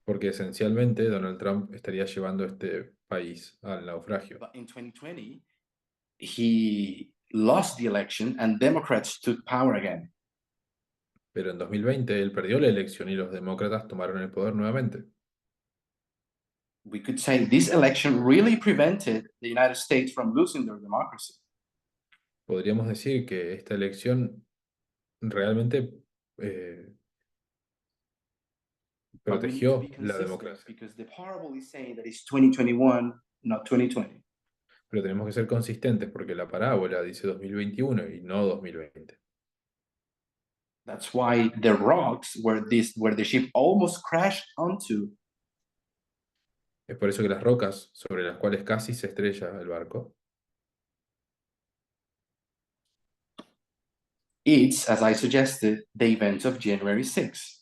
porque esencialmente Donald Trump estaría llevando este país al naufragio. but in 2020, he lost the election and Democrats took power again. Pero en 2020 él perdió la elección y los demócratas tomaron el poder nuevamente. We could say this election really prevented the United States from losing their democracy. Podríamos decir que esta elección realmente But we need to be protegió la consistent democracia. because the parable is saying that it's 2021, not 2020. Pero tenemos que ser consistentes porque la parábola dice 2021 y no 2020. That's why the rocks where the ship almost crashed onto, Es por eso que las rocas sobre las cuales casi se estrella el barco it's, as I suggested, the events of January 6th.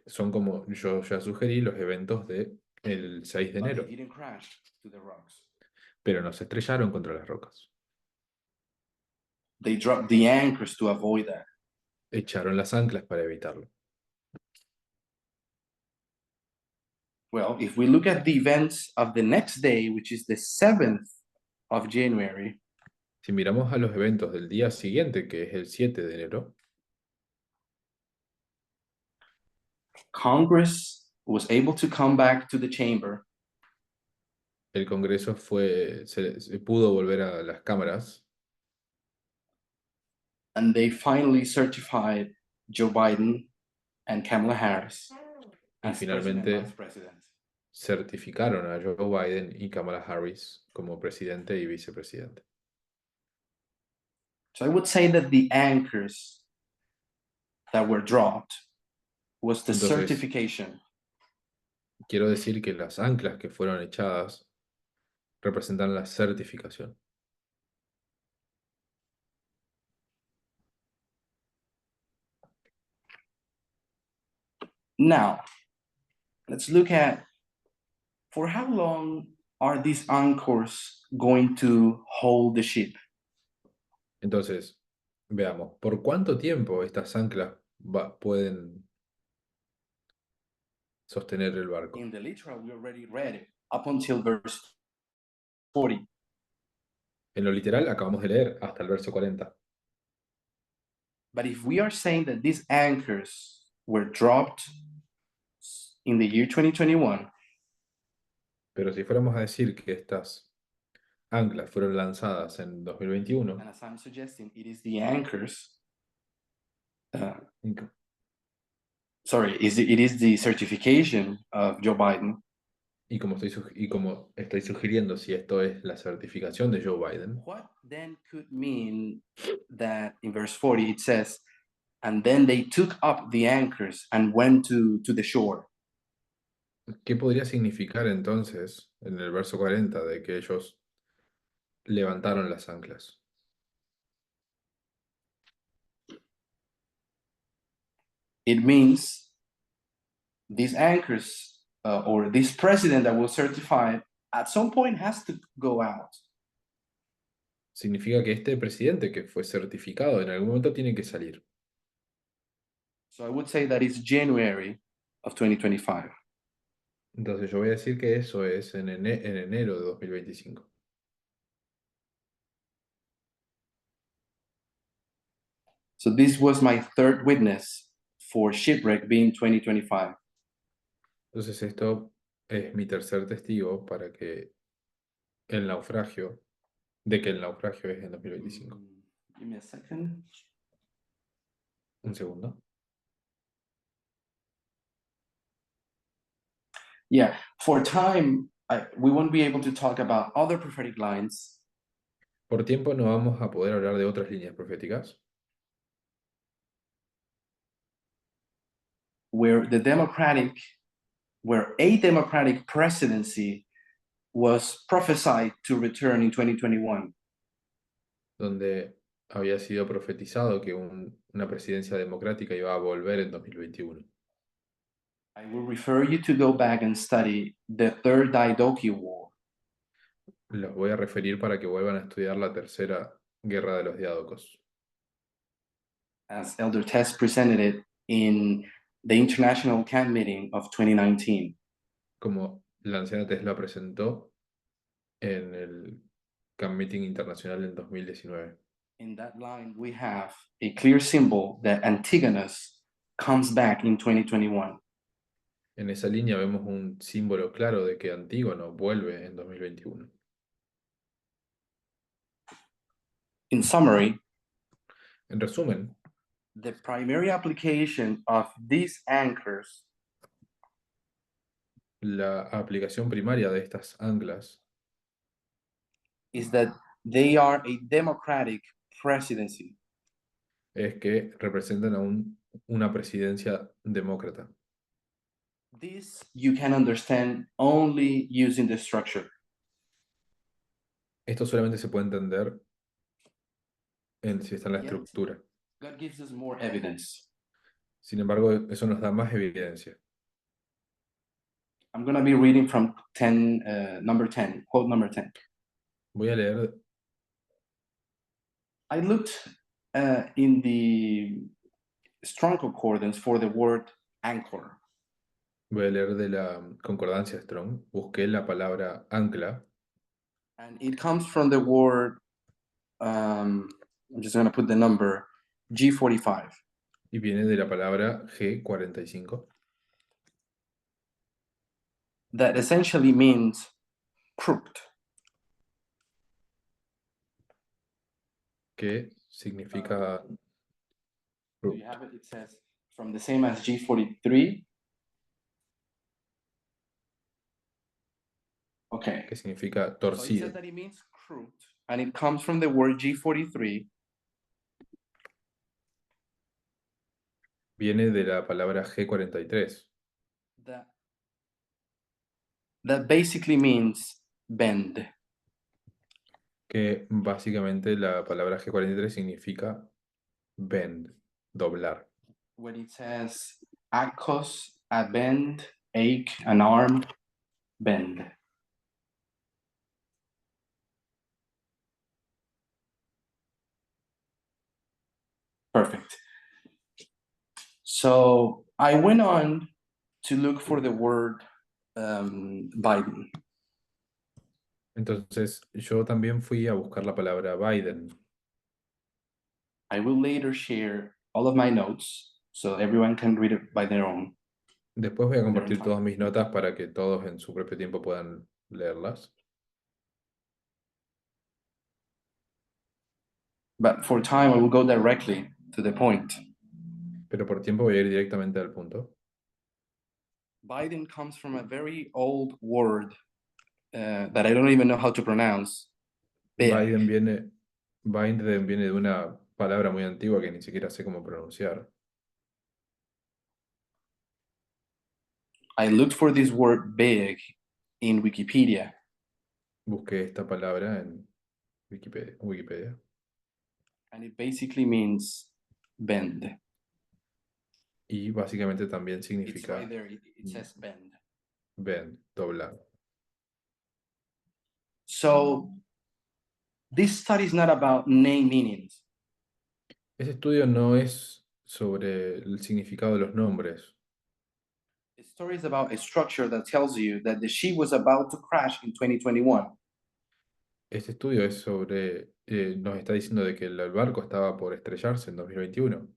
son como yo ya sugerí los eventos del 6 de But they enero, didn't crash to the rocks. pero no se estrellaron contra las rocas. They dropped the anchors to avoid that. Echaron las anclas para evitarlo. Well, if we look at the events of the next day, which is the 7th of January, Si miramos a los eventos del día siguiente, que es el 7 de enero, Congress was able to come back to the chamber el Congreso se pudo volver a las cámaras and they finally certified Joe Biden and Kamala Harris y as president, finalmente vice president. certificaron a Joe Biden y Kamala Harris como presidente y vicepresidente. So I would say that the anchors that were dropped was the Entonces, certification quiero decir que las anclas que fueron echadas representan la certificación. Now, let's look at for how long are these anchors going to hold the ship? Entonces, veamos, ¿por cuánto tiempo estas anclas pueden sostener el barco? In the literal, we already read it up until verse 40. En lo literal, acabamos de leer hasta el verso 40. But if we are saying that these anchors were dropped in the year 2021, Pero si fuéramos a decir que estas anclas fueron lanzadas en 2021, and as I'm suggesting, it is the anchors, y co- it is the certification of Joe Biden. y como estoy sugiriendo, si esto es la certificación de Joe Biden, What then could mean that in verse 40 it says, and then they took up the anchors and went to the shore? ¿qué podría significar entonces en el verso 40 de que ellos levantaron las anclas? It means these anchors or this president that was certified at some point has to go out. Significa que este presidente que fue certificado en algún momento tiene que salir. So I would say that it's January of 2025. Entonces yo voy a decir que eso es en enero de 2025. So this was my third witness for shipwreck being 2025. Entonces esto es mi tercer testigo para que el naufragio de que el naufragio es en 2025. Give me a second. Un segundo. Yeah, for time, we won't be able to talk about other prophetic lines Por tiempo no vamos a poder hablar de otras líneas proféticas where a democratic presidency was prophesied to return in 2021. donde había sido profetizado que una presidencia democrática iba a volver en 2021. I will refer you to go back and study the Third Diadochi War. Los voy a referir para que vuelvan a estudiar la tercera guerra de los diádocos, as Elder Tess presented it in the International Camp Meeting of 2019. como la anciana Tesla presentó en el Camp Meeting Internacional del 2019. In that line, we have a clear symbol that Antigonus comes back in 2021. En esa línea vemos un símbolo claro de que Antígono vuelve en 2021. In summary, En resumen, the primary application of these anchors la aplicación primaria de estas anclas is that they are a democratic presidency. es que representan a una presidencia demócrata. This you can understand only using the structure. Esto solamente se puede entender si está en la Yet, estructura. God gives us more evidence. Sin embargo, eso nos da más evidencia. I'm going to be reading from number 10, quote number 10. Voy a leer, I looked in the strong concordance for the word anchor. voy a leer de la concordancia Strong. Busqué la palabra ancla And it comes from the word, I'm just going to put the number, G45. y viene de la palabra G45, That essentially means crooked. que significa Do you have it? It says from the same as G43. Okay. que significa So it torcido. says that it means crooked, and it comes from the word G43. Viene de la palabra G43, That basically means bend. que básicamente la palabra G43 significa bend, doblar. When it says akos, a bend, ache, an arm, bend. Perfect. So I went on to look for the word Biden. Entonces, yo también fui a buscar la palabra Biden. I will later share all of my notes so everyone can read it by their own. Después voy a compartir time. todas mis notas para que todos en su propio tiempo puedan leerlas. But for time, I will go directly to the point. Pero por tiempo voy a ir directamente al punto. Biden comes from a very old word that I don't even know how to pronounce. Biden viene de una palabra muy antigua que ni siquiera sé cómo pronunciar. I looked for this word big in Wikipedia. Busqué esta palabra en Wikipedia. And it basically means bend. Y básicamente también It's significa right there. It says bend. bend, doblar. So this study is not about name meanings. Ese estudio no es sobre el significado de los nombres. The story is about a structure that tells you that the ship was about to crash in 2021. Este estudio es sobre, nos está diciendo de que el barco estaba por estrellarse en 2021.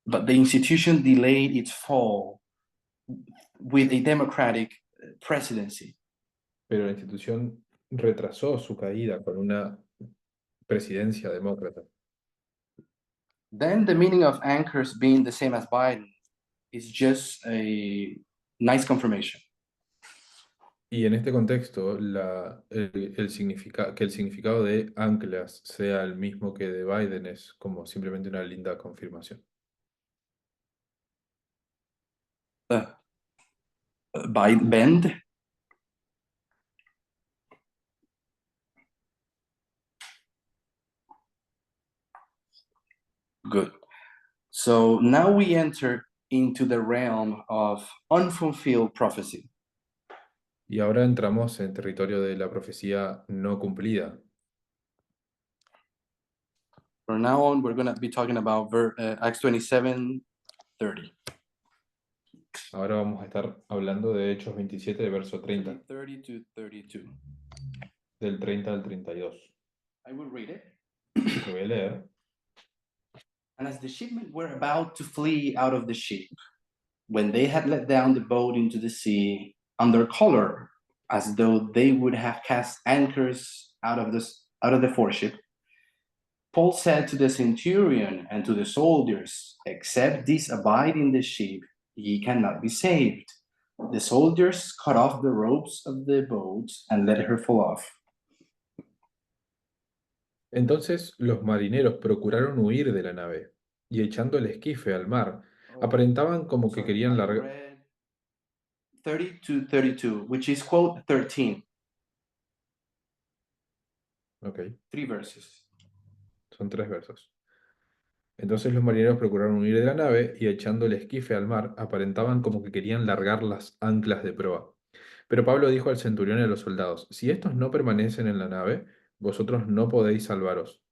But the institution delayed its fall with a democratic presidency. pero la institución retrasó su caída con una presidencia demócrata. Then the meaning of anchors being the same as Biden is just a nice confirmation. Y en este contexto, que el significado de anclas sea el mismo que de Biden es como simplemente una linda confirmación. Bend. Good. So now we enter into the realm of unfulfilled prophecy. Y ahora entramos en territorio de la profecía no cumplida. From now on, we're going to be talking about Acts 27:30. Ahora vamos a estar hablando de Hechos 27, de verso 30, 30 to 32. del 30 al 32. I will read it. Lo voy a leer. And as the shipmen were about to flee out of the ship, when they had let down the boat into the sea under color, as though they would have cast anchors out of the foreship, Paul said to the centurion and to the soldiers, "Except these abide in the ship, ye cannot be saved." The soldiers cut off the ropes of the boat and let her fall off. Entonces los marineros procuraron huir de la nave, y echando el esquife al mar, aparentaban como que querían largar. 30 to 32, which is quote 13. Ok, 3 verses. son 3 versos. Entonces los marineros procuraron huir de la nave, y echando el esquife al mar, aparentaban como que querían largar las anclas de proa. Pero Pablo dijo al centurión y a los soldados: Si estos no permanecen en la nave, vosotros no podéis salvaros.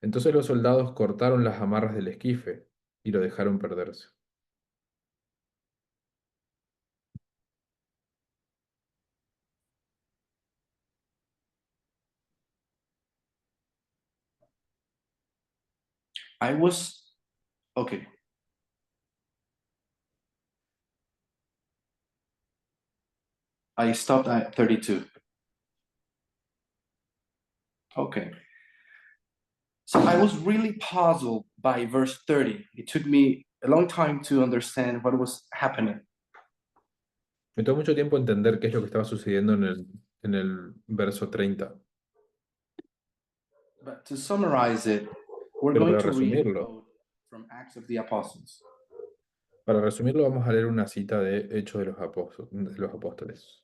Entonces los soldados cortaron las amarras del esquife y lo dejaron perderse. I was okay. I stopped at 32. Okay. So I was really puzzled by verse 30. It took me a long time to understand what was happening. Me tomó mucho tiempo entender qué es lo que estaba sucediendo en el verso 30. But to summarize it, we're Pero going to read a resumirlo, quote from Acts of the Apostles. para resumirlo vamos a leer una cita de Hechos de los Apóstoles.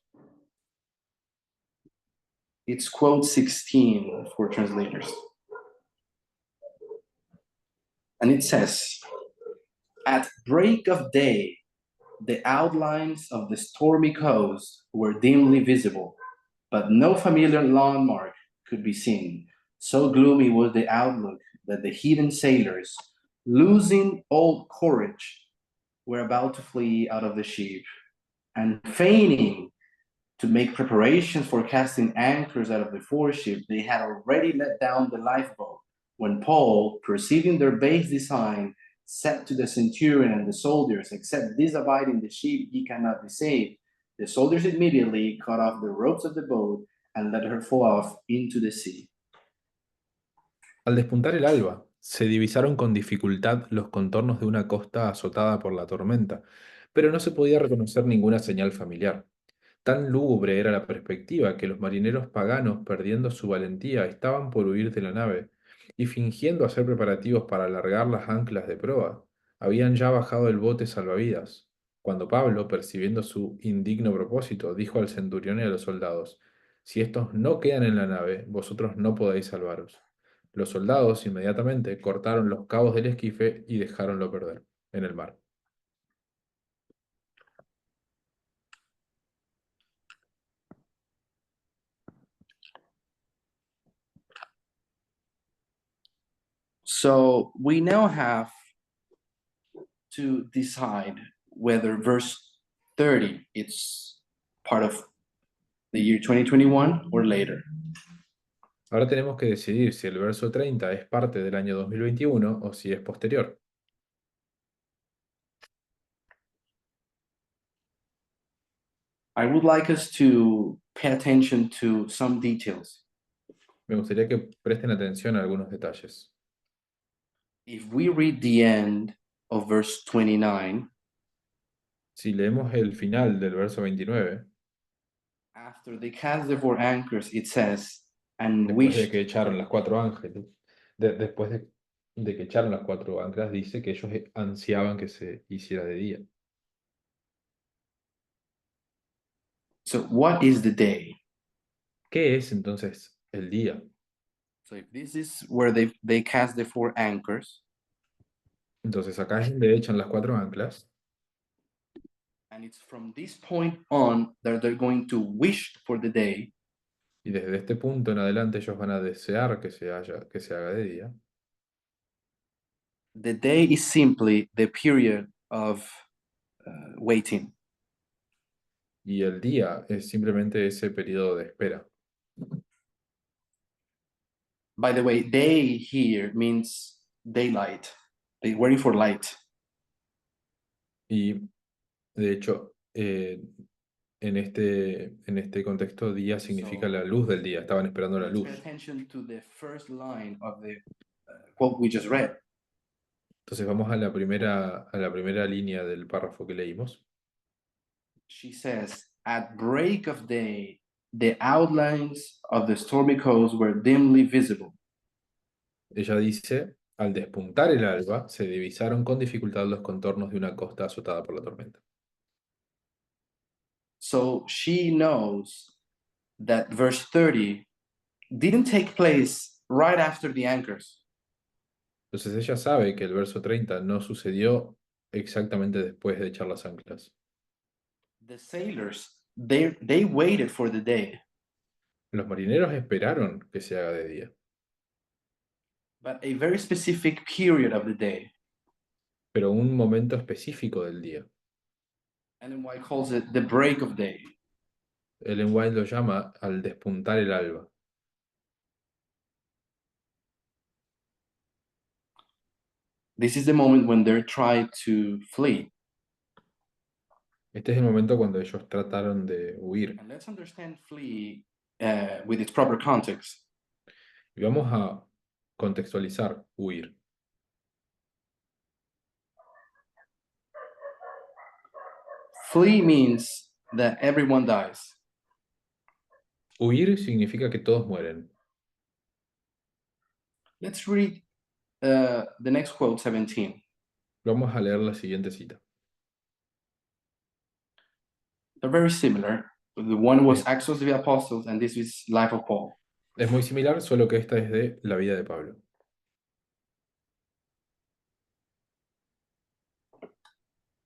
It's quote 16 for translators. And it says, "At break of day, the outlines of the stormy coast were dimly visible, but no familiar landmark could be seen. So gloomy was the outlook that the heathen sailors, losing all courage, were about to flee out of the ship, and feigning to make preparations for casting anchors out of the foreship, they had already let down the lifeboat. When Paul, perceiving their base design, said to the centurion and the soldiers, Except this abide in the ship, ye cannot be saved. The soldiers immediately cut off the ropes of the boat and let her fall off into the sea." Al despuntar el alba, se divisaron con dificultad los contornos de una costa azotada por la tormenta, pero no se podía reconocer ninguna señal familiar. Tan lúgubre era la perspectiva que los marineros paganos, perdiendo su valentía, estaban por huir de la nave, y fingiendo hacer preparativos para alargar las anclas de proa, habían ya bajado el bote salvavidas, cuando Pablo, percibiendo su indigno propósito, dijo al centurión y a los soldados: Si estos no quedan en la nave, vosotros no podéis salvaros. Los soldados inmediatamente cortaron los cabos del esquife y dejáronlo perder en el mar. So we now have to decide whether verse 30 it's part of the year 2021 or later. Ahora tenemos que decidir si el verso 30 es parte del año 2021 o si es posterior. I would like us to pay attention to some details. Me gustaría que presten atención a algunos detalles. If we read the end of verse 29, Si leemos el final del verso 29, after they cast the four anchors, it says, and después de wished. que echaron las cuatro ángeles, después de que echaron las cuatro anclas, dice que ellos ansiaban que se hiciera de día. So, what is the day? ¿Qué es entonces el día? So, if this is where they cast the four anchors, Entonces acá es donde echan las cuatro anclas, and it's from this point on that they're going to wish for the day, y desde este punto en adelante ellos van a desear que se haga de día. the day is simply the period of waiting. Y el día es simplemente ese periodo de espera. By the way, day here means daylight. They're waiting for light. Y de hecho, en este contexto, día significa So la luz del día. Estaban esperando la let's pay luz. attention to the first line of the quote we just read. Entonces vamos a la primera línea del párrafo que leímos. She says, at break of day, the outlines of the stormy coast were dimly visible. Ella dice, al despuntar el alba, se divisaron con dificultad los contornos de una costa azotada por la tormenta. So she knows that verse 30 didn't take place right after the anchors. Entonces ella sabe que el verso 30 no sucedió exactamente después de echar las anclas. The sailors, they waited for the day, Los marineros esperaron que se haga de día, but a very specific period of the day. pero un momento específico del día. Ellen White calls it the break of day. Ellen White lo llama al despuntar el alba. This is the moment when they're trying to flee. Este es el momento cuando ellos trataron de huir. And let's understand flee with its proper context. Y vamos a contextualizar huir. Flee means that everyone dies. Huir significa que todos mueren. Let's read the next quote, 17. Vamos a leer la siguiente cita. They're very similar. The one was Es, Acts of the Apostles, and this is Life of Paul. es muy similar, solo que esta es de la vida de Pablo.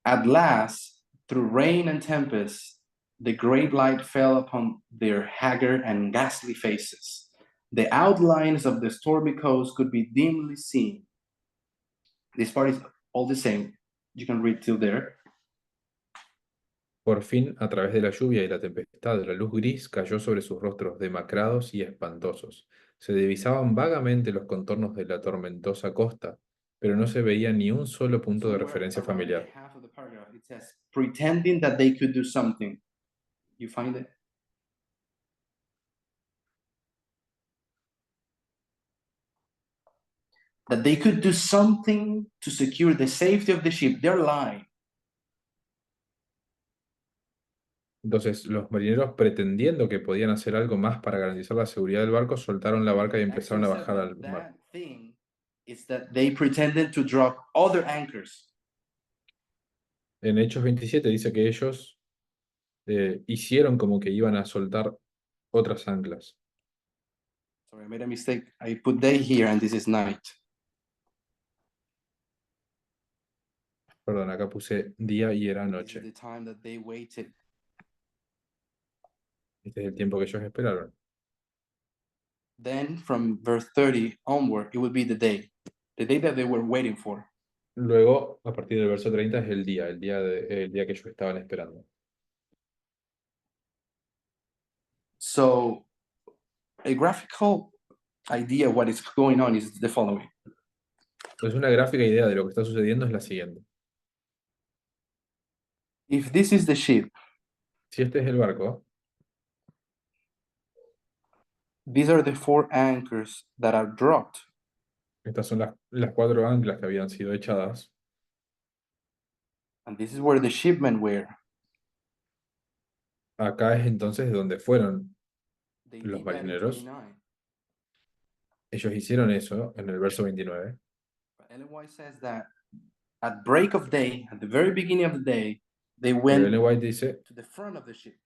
At last, through rain and tempest, the great light fell upon their haggard and ghastly faces. The outlines of the stormy coast could be dimly seen. This part is all the same. You can read till there. Por fin, a través de la lluvia y la tempestad, la luz gris cayó sobre sus rostros demacrados y espantosos. Se divisaban vagamente los contornos de la tormentosa costa, pero no se veía ni un solo punto de Somewhere referencia around the familiar. half of the paragraph, it says, pretending that they could do something. You find it? That they could do something to secure the safety of the ship. They're lying. Entonces, los marineros, pretendiendo que podían hacer algo más para garantizar la seguridad del barco, soltaron la barca y empezaron a Actually, bajar al mar. that thing is that they pretended to drop other anchors. En Hechos 27 dice que ellos hicieron como que iban a soltar otras anclas. Sorry, I made a mistake. I put day here and this is night. Perdón, acá puse día y era This is noche. the time that they waited. Este es el tiempo que ellos esperaron. Then from verse 30 onward, it would be the day that they were waiting for. Luego, a partir del verso 30 es el día que ellos estaban esperando. So a graphical idea of what is going on is the following. Entonces, una gráfica idea de lo que está sucediendo es la siguiente. If this is the ship Si este es el barco, these are the four anchors that are dropped. estas son las cuatro anclas que habían sido echadas. And this is where the shipmen were. Acá es entonces de donde fueron They los did that in marineros. 29. Ellos hicieron eso en el verso 29. But Ellen White says that at break of day, at the very beginning of the day, they Pero went Ellen White dice to the front of the ship.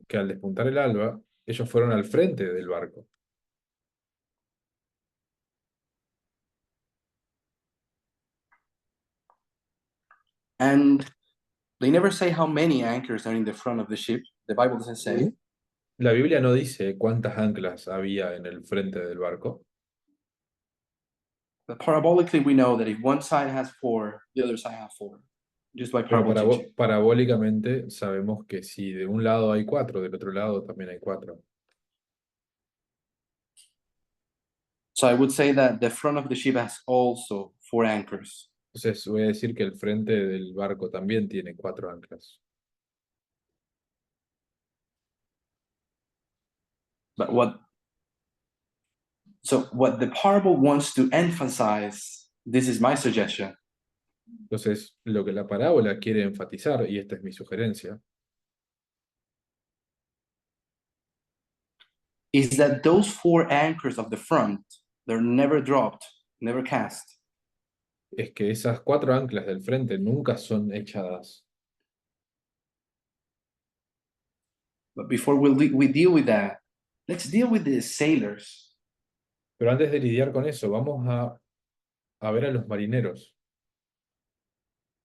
que al despuntar el alba, ellos fueron al frente del barco. And they never say how many anchors are in the front of the ship. The Bible doesn't say. La Biblia no dice cuántas anclas había en el frente del barco, But parabolically, we know that if one side has four, the other side has four, just by pero parabol teaching. parabólicamente sabemos que si de un lado hay cuatro, del otro lado también hay cuatro. So I would say that the front of the ship has also four anchors. Entonces voy a decir que el frente del barco también tiene cuatro anclas. But what the parable wants to emphasize, this is my suggestion, Entonces, lo que la parábola quiere enfatizar, y esta es mi sugerencia, is that those four anchors of the front, they're never dropped, never cast. es que esas cuatro anclas del frente nunca son echadas. But before we deal with that, let's deal with the sailors. Pero antes de lidiar con eso, vamos a ver a los marineros.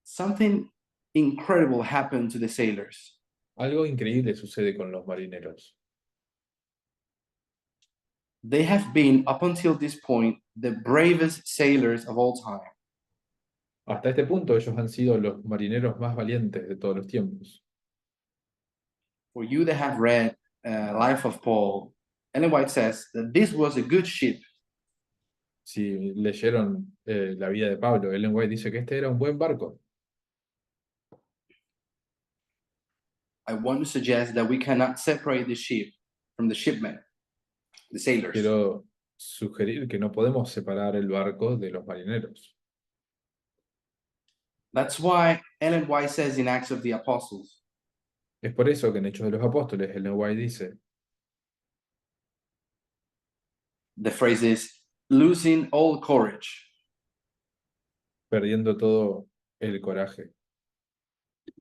Something incredible happened to the sailors. Algo increíble sucede con los marineros. They have been, up until this point, the bravest sailors of all time. Hasta este punto ellos han sido los marineros más valientes de todos los tiempos. For you that have read Life of Paul, Ellen White says that this was a good ship. Si leyeron la vida de Pablo, Ellen White dice que este era un buen barco. I want to suggest that we cannot separate the ship from the shipmen, the sailors. Quiero sugerir que no podemos separar el barco de los marineros. That's why Ellen White says in Acts of the Apostles, Es por eso que en Hechos de los Apóstoles, Ellen White dice, the phrase is losing all courage. perdiendo todo el coraje.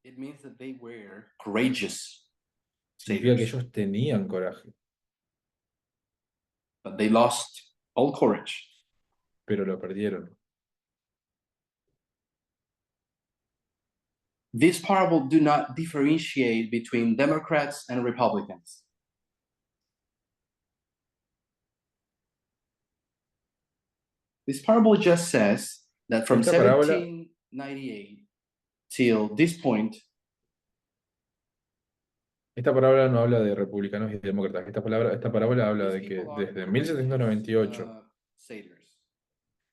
It means that they were courageous Significa que sailors, ellos tenían coraje, but they lost all courage. pero lo perdieron. This parable do not differentiate between Democrats and Republicans. This parable just says that from Esta parábola 1798 till this point, Esta parábola no habla de republicanos y demócratas. Esta parábola habla these de que people are desde courageous 1798, sailors.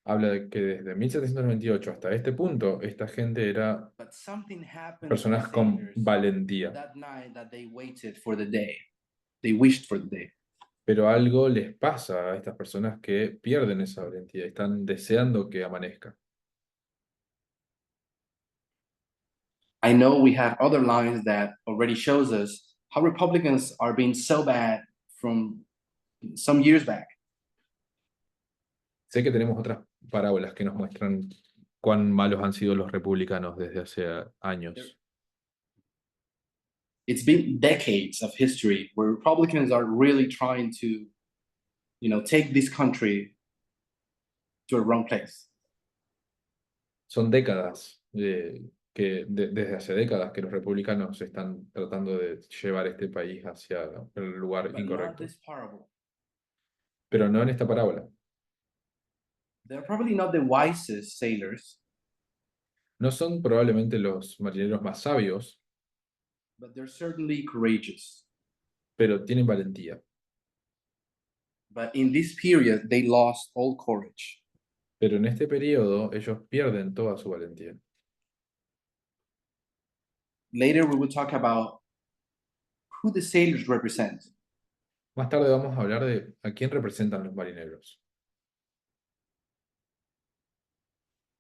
habla de que desde 1798 hasta este punto, esta gente era But something happened to the personas con sailors valentía. that night that they waited for the day. They wished for the day. Pero algo les pasa a estas personas que pierden esa valentía, están deseando que amanezca. I know we have other lines that already shows us how Republicans are being so bad from some years back. Sé que tenemos otras parábolas que nos muestran cuán malos han sido los republicanos desde hace años. It's been decades of history where Republicans are really trying to, take this country to a wrong place. Son décadas, desde hace décadas que los republicanos están tratando de llevar este país hacia el lugar But not incorrecto. this parable. Pero no en esta parábola. They're probably not the wisest sailors, No son probablemente los marineros más sabios, but they're certainly courageous. pero tienen valentía. But in this period, they lost all courage. Pero en este periodo ellos pierden toda su valentía. Later, we will talk about who the sailors represent. Más tarde vamos a hablar de a quién representan los marineros.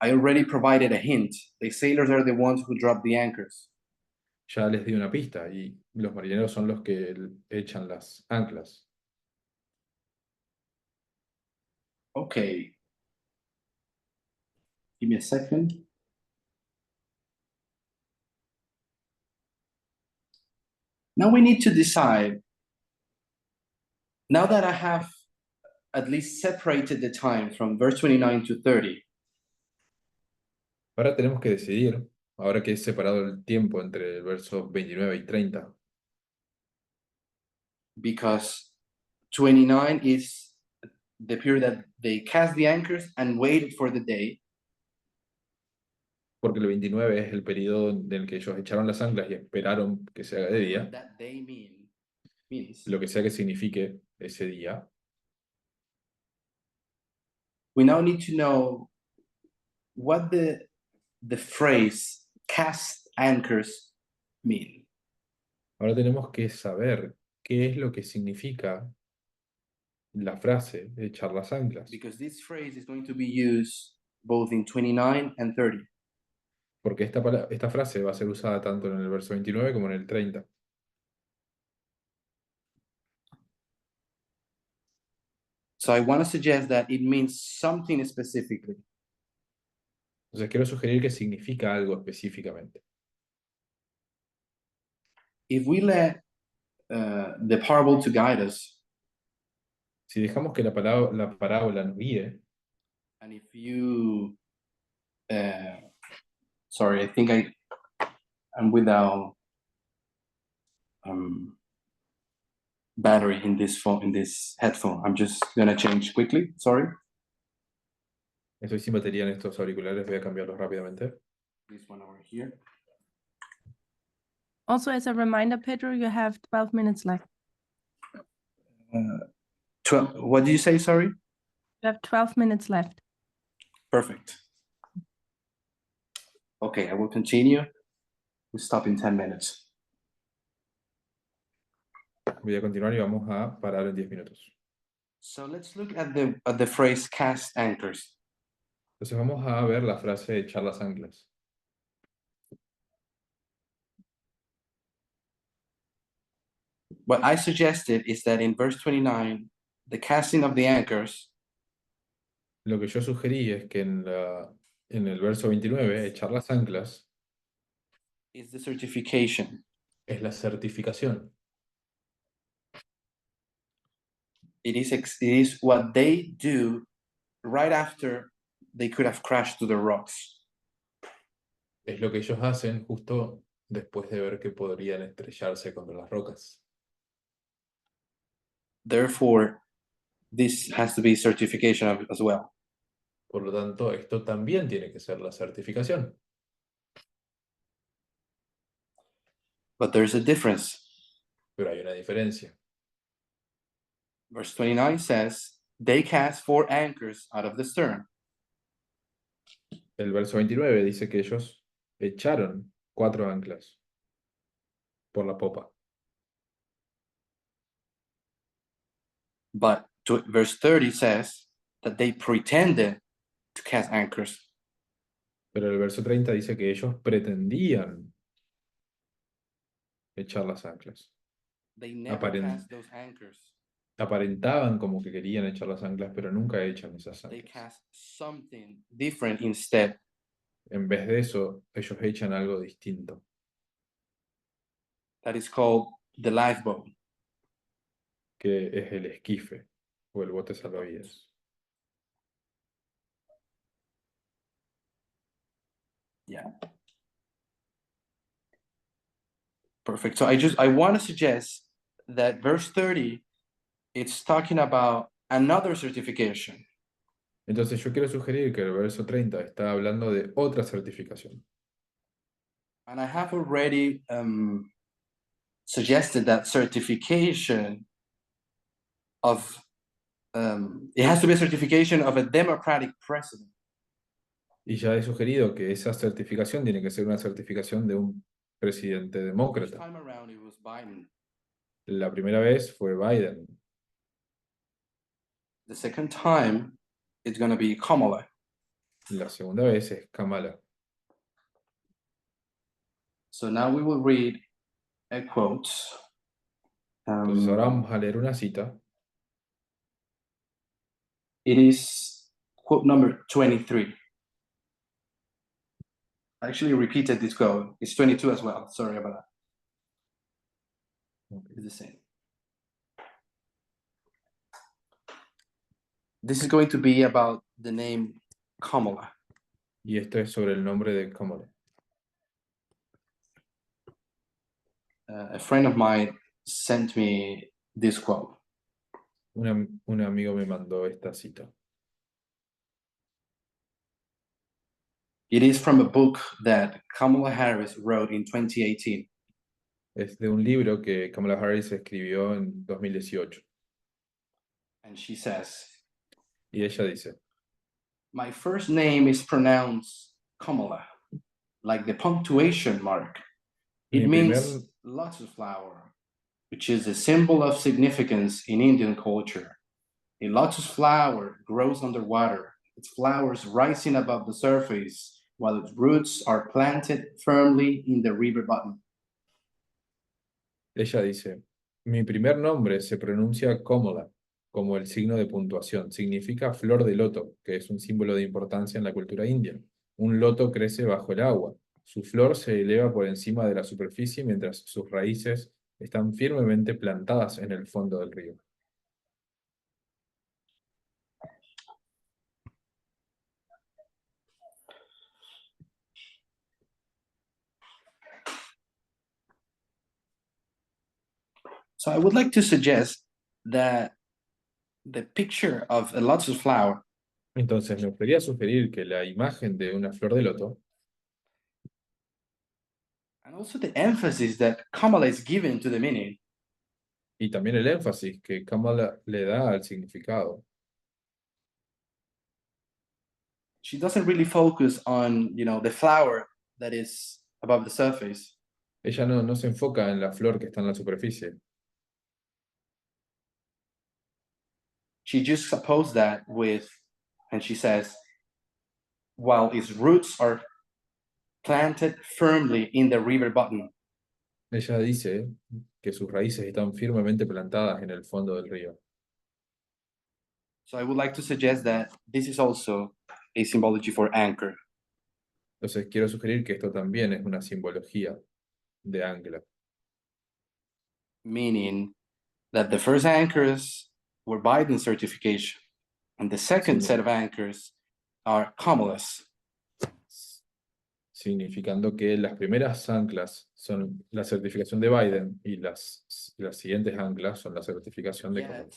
I already provided a hint. The sailors are the ones who drop the anchors. Ya les di una pista y los marineros son los que echan las anclas. Okay. Give me a second. Now we need to decide, now that I have at least separated the time from verse 29 to 30, Ahora tenemos que decidir, ahora que he separado el tiempo entre el verso 29 y 30, because 29 is the period that they cast the anchors and waited for the day, porque el 29 es el periodo en el que ellos echaron las anclas y esperaron que se haga de what día, that day means. lo que sea que signifique ese día. We now need to know what the phrase cast anchors mean. Ahora tenemos que saber qué es lo que significa la frase echar las anclas, Because this phrase is going to be used both in 29 and 30. porque esta frase va a ser usada tanto en el verso 29 como en el 30. So I want to suggest that it means something specifically. Entonces quiero sugerir que significa algo específicamente. If we let the parable to guide us, Si dejamos que la parábola nos guíe, and if you, sorry, I think I'm without battery in this phone, in this headphone. I'm just gonna change quickly. Sorry. estoy sin batería en estos auriculares, voy a cambiarlos rápidamente. This one over here. Also, as a reminder, Pedro, you have 12 minutes left. 12, what do you say? Sorry. You have 12 minutes left. Perfect. Okay, I will continue. We'll stop in 10 minutes. Voy a continuar y vamos a parar en 10 minutos. So let's look at the phrase cast anchors. Entonces vamos a ver la frase echar las anclas. What I suggested is that in verse 29, the casting of the anchors Lo que yo sugerí es que en el verso 29, echar las anclas is the certification. es la certificación. It is what they do right after they could have crashed to the rocks. Es lo que ellos hacen justo después de ver que podrían estrellarse contra las rocas. Therefore, this has to be certification as well. Por lo tanto, esto también tiene que ser la certificación. But there's a difference. Pero hay una diferencia. Verse 29 says, they cast 4 anchors out of the stern. El verso 29 dice que ellos echaron 4 anclas por la popa. But verse 30 says that they pretended to cast anchors. Pero el verso 30 dice que ellos pretendían echar las anclas. They never cast those anchors. Aparentaban como que querían echar las anclas, pero nunca echan esas They anclas. cast something different instead. En vez de eso, ellos echan algo distinto, That is called the lifeboat. que es el esquife o el bote salvavidas. Yeah. Perfect. So I want to suggest that verse 30, it's talking about another certification. Entonces yo quiero sugerir que el verso 30 está hablando de otra certificación. And I have already suggested that certification of, it has to be a certification of a democratic president. Y ya he sugerido que esa certificación tiene que ser una certificación de un presidente This demócrata. time around it was Biden. La primera vez fue Biden. The second time, it's going to be Kamala. La segunda vez es Kamala. So now we will read a quote. Entonces ahora vamos a leer una cita. It is quote number 23. I actually repeated this quote. It's 22 as well. Sorry about that. It's the same. This is going to be about the name Kamala. Y esto es sobre el nombre de Kamala. A friend of mine sent me this quote. Un amigo me mandó esta cita. It is from a book that Kamala Harris wrote in 2018. Es de un libro que Kamala Harris escribió en 2018. And she says, Y ella dice, my first name is pronounced Kamala, like the punctuation mark. It Mi means lotus flower, which is a symbol of significance in Indian culture. A lotus flower grows underwater, its flowers rising above the surface, while its roots are planted firmly in the river bottom. ella dice, mi primer nombre se pronuncia Kamala, como el signo de puntuación. Significa flor de loto, que es un símbolo de importancia en la cultura india. Un loto crece bajo el agua. Su flor se eleva por encima de la superficie mientras sus raíces están firmemente plantadas en el fondo del río. So I would like to suggest that the picture of a lotus flower Entonces me gustaría sugerir que la imagen de una flor de loto and also the emphasis that Kamala is given to the meaning y también el énfasis que Kamala le da al significado. she doesn't really focus on the flower that is above the surface. Ella no se enfoca en la flor que está en la superficie. She just supposed that with, and she says, while its roots are planted firmly in the river bottom. Ella dice que sus raíces están firmemente plantadas en el fondo del río. So I would like to suggest that this is also a symbology for anchor. Entonces quiero sugerir que esto también es una simbología de ancla, Meaning that the first anchors were Biden certification, and the second set of anchors are Kamala's. significando que las primeras anclas son la certificación de Biden y las siguientes anclas son la certificación de Kamala. Yet,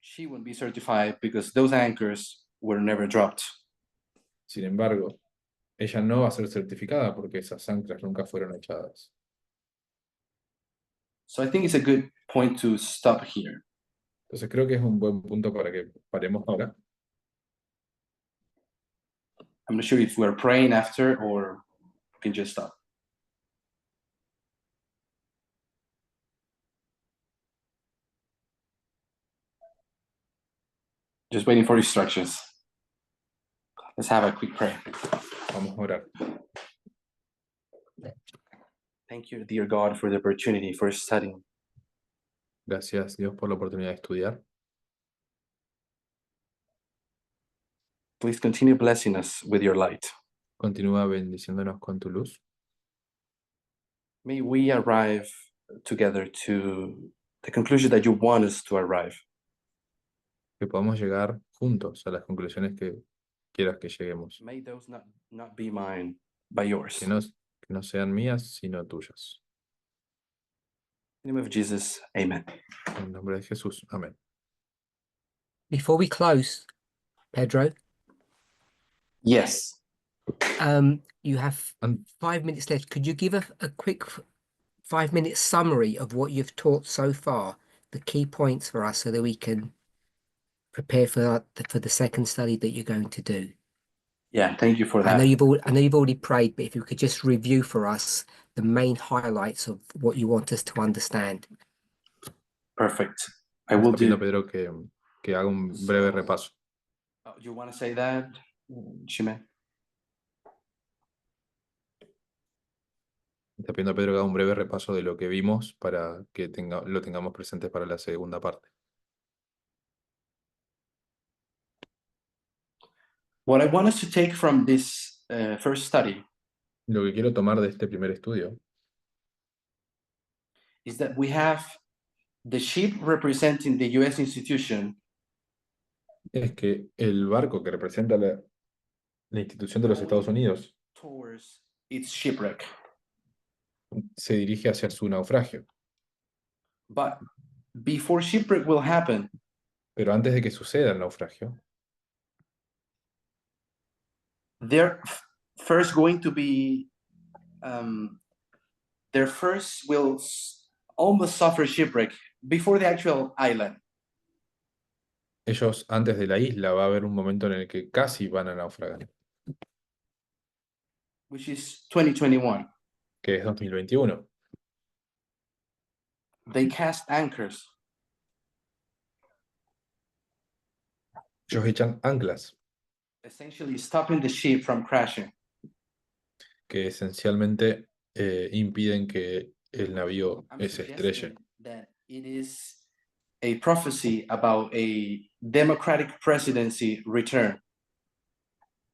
she wouldn't be certified because those anchors were never dropped. Sin embargo, ella no va a ser certificada porque esas anclas nunca fueron echadas. So I think it's a good point to stop here. Entonces creo que es un buen punto para que paremos ahora. I'm not sure if we're praying after or we can just stop. Just waiting for instructions. Let's have a quick prayer. Vamos a orar. Thank you, dear God, for the opportunity for studying. Gracias, Dios, por la oportunidad de estudiar. Please continue blessing us with your light. Continúa bendiciéndonos con tu luz. May we arrive together to the conclusion that you want us to arrive. Que podamos llegar juntos a las conclusiones que quieras que lleguemos. May those not be mine, but yours. Que no sean mías, sino tuyas. In the name of Jesus, amen. En el nombre de Jesús. Amén. Before we close, Pedro, Yes. you have And 5 minutes left. Could you give a quick 5-minute summary of what you've taught so far, the key points for us, so that we can prepare for the second study that you're going to do? Yeah, thank you for I that. know you've already prayed, but if you could just review for us the main highlights of what you want us to understand. Perfect. I Me will está pidiendo do. Pedro que haga un breve So- repaso. You want to say that, Shime? Me está pidiendo Pedro que haga un breve repaso de lo que vimos para que lo tengamos presente para la segunda parte. What I want us to take from this first study Lo que quiero tomar de este primer estudio is that we have the ship representing the US institution es que el barco que representa la institución de los Estados Unidos towards its shipwreck. se dirige hacia su naufragio. But before shipwreck will happen, Pero antes de que suceda el naufragio, they're first going to be, their first will almost suffer shipwreck before the actual island, ellos antes de la isla va a haber un momento en el que casi van a naufragar, which is 2021. que es 2021. They cast anchors, Ellos echan anclas, essentially stopping the ship from crashing. que esencialmente impiden que el navío I'm se estrelle. suggesting that it is a prophecy about a democratic presidency return.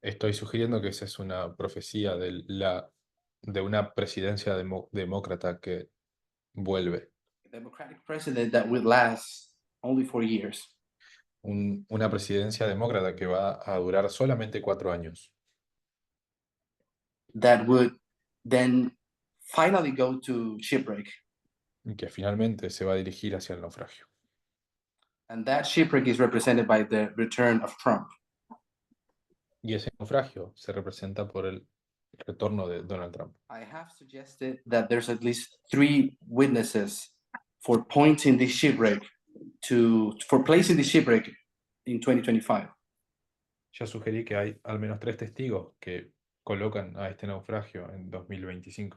Estoy sugiriendo que esa es una profecía de una presidencia demócrata que vuelve. A democratic president that will last only 4 years. Una presidencia demócrata que va a durar solamente 4 años. That would then finally go to shipwreck. Y que finalmente se va a dirigir hacia el naufragio. And that shipwreck is represented by the return of Trump. Y ese naufragio se representa por el retorno de Donald Trump. I have suggested that there's at least 3 witnesses for pointing the shipwreck for placing the shipwreck in 2025. Ya sugerí que hay al menos 3 testigos que colocan a este naufragio en 2025.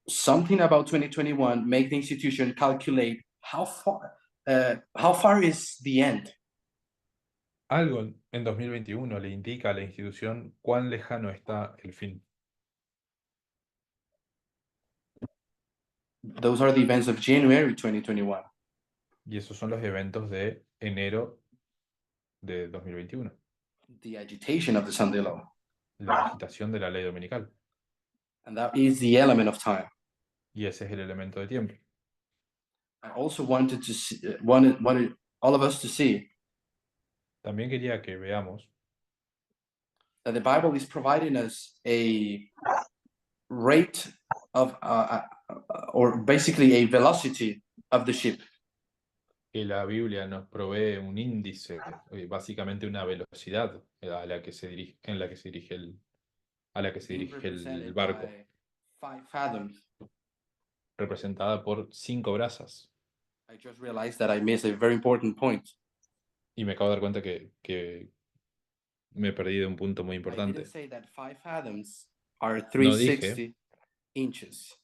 Something about 2021 make the institution calculate how far is the end. Algo en 2021 le indica a la institución cuán lejano está el fin. Those are the events of January 2021. Y esos son los eventos de enero de 2021. The agitation of the Sunday law. La agitación de la ley dominical. And that is the element of time. Y ese es el elemento de tiempo. I also wanted to see, wanted all of us to see También quería que veamos that the Bible is providing us a rate of, or basically a velocity of the ship. que la Biblia nos provee un índice, básicamente una velocidad a la que se dirige, a la que se Being dirige el represented barco, by 5 fathoms. representada por 5 brazas. I just realized that I missed a very important point. Y me acabo de dar cuenta que me perdí de un punto muy I importante. didn't say that 5 fathoms are No dije, 360 inches.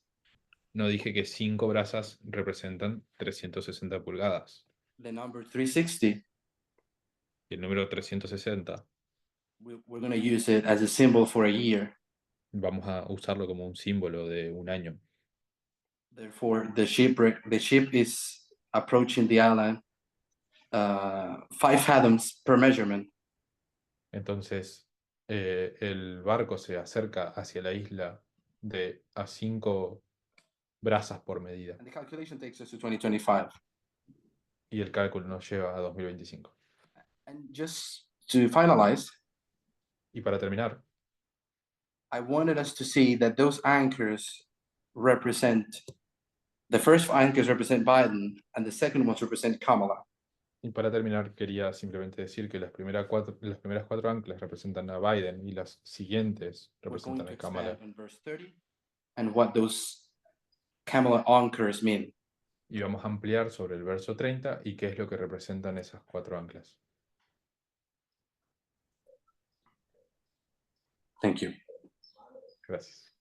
no dije que 5 brazas representan 360 pulgadas. The number 360, Y el número 360 we're going to use it as a symbol for a year. vamos a usarlo como un símbolo de un año. Therefore, the ship is approaching the island 5 fathoms per measurement. Entonces, el barco se acerca hacia la isla a 5 brazas por medida. And the calculation takes us to 2025. Y el cálculo nos lleva a 2025. And just to finalize, Y para terminar, I wanted us to see that those anchors represent, the first anchors represent Biden and the second ones represent Kamala. quería simplemente decir que las primeras 4 anclas representan a Biden y las siguientes We're going representan to a Kamala. expand on verse 30 and what those Kamala anchors mean. Y vamos a ampliar sobre el verso 30 y qué es lo que representan esas 4 anclas. Thank you. Gracias.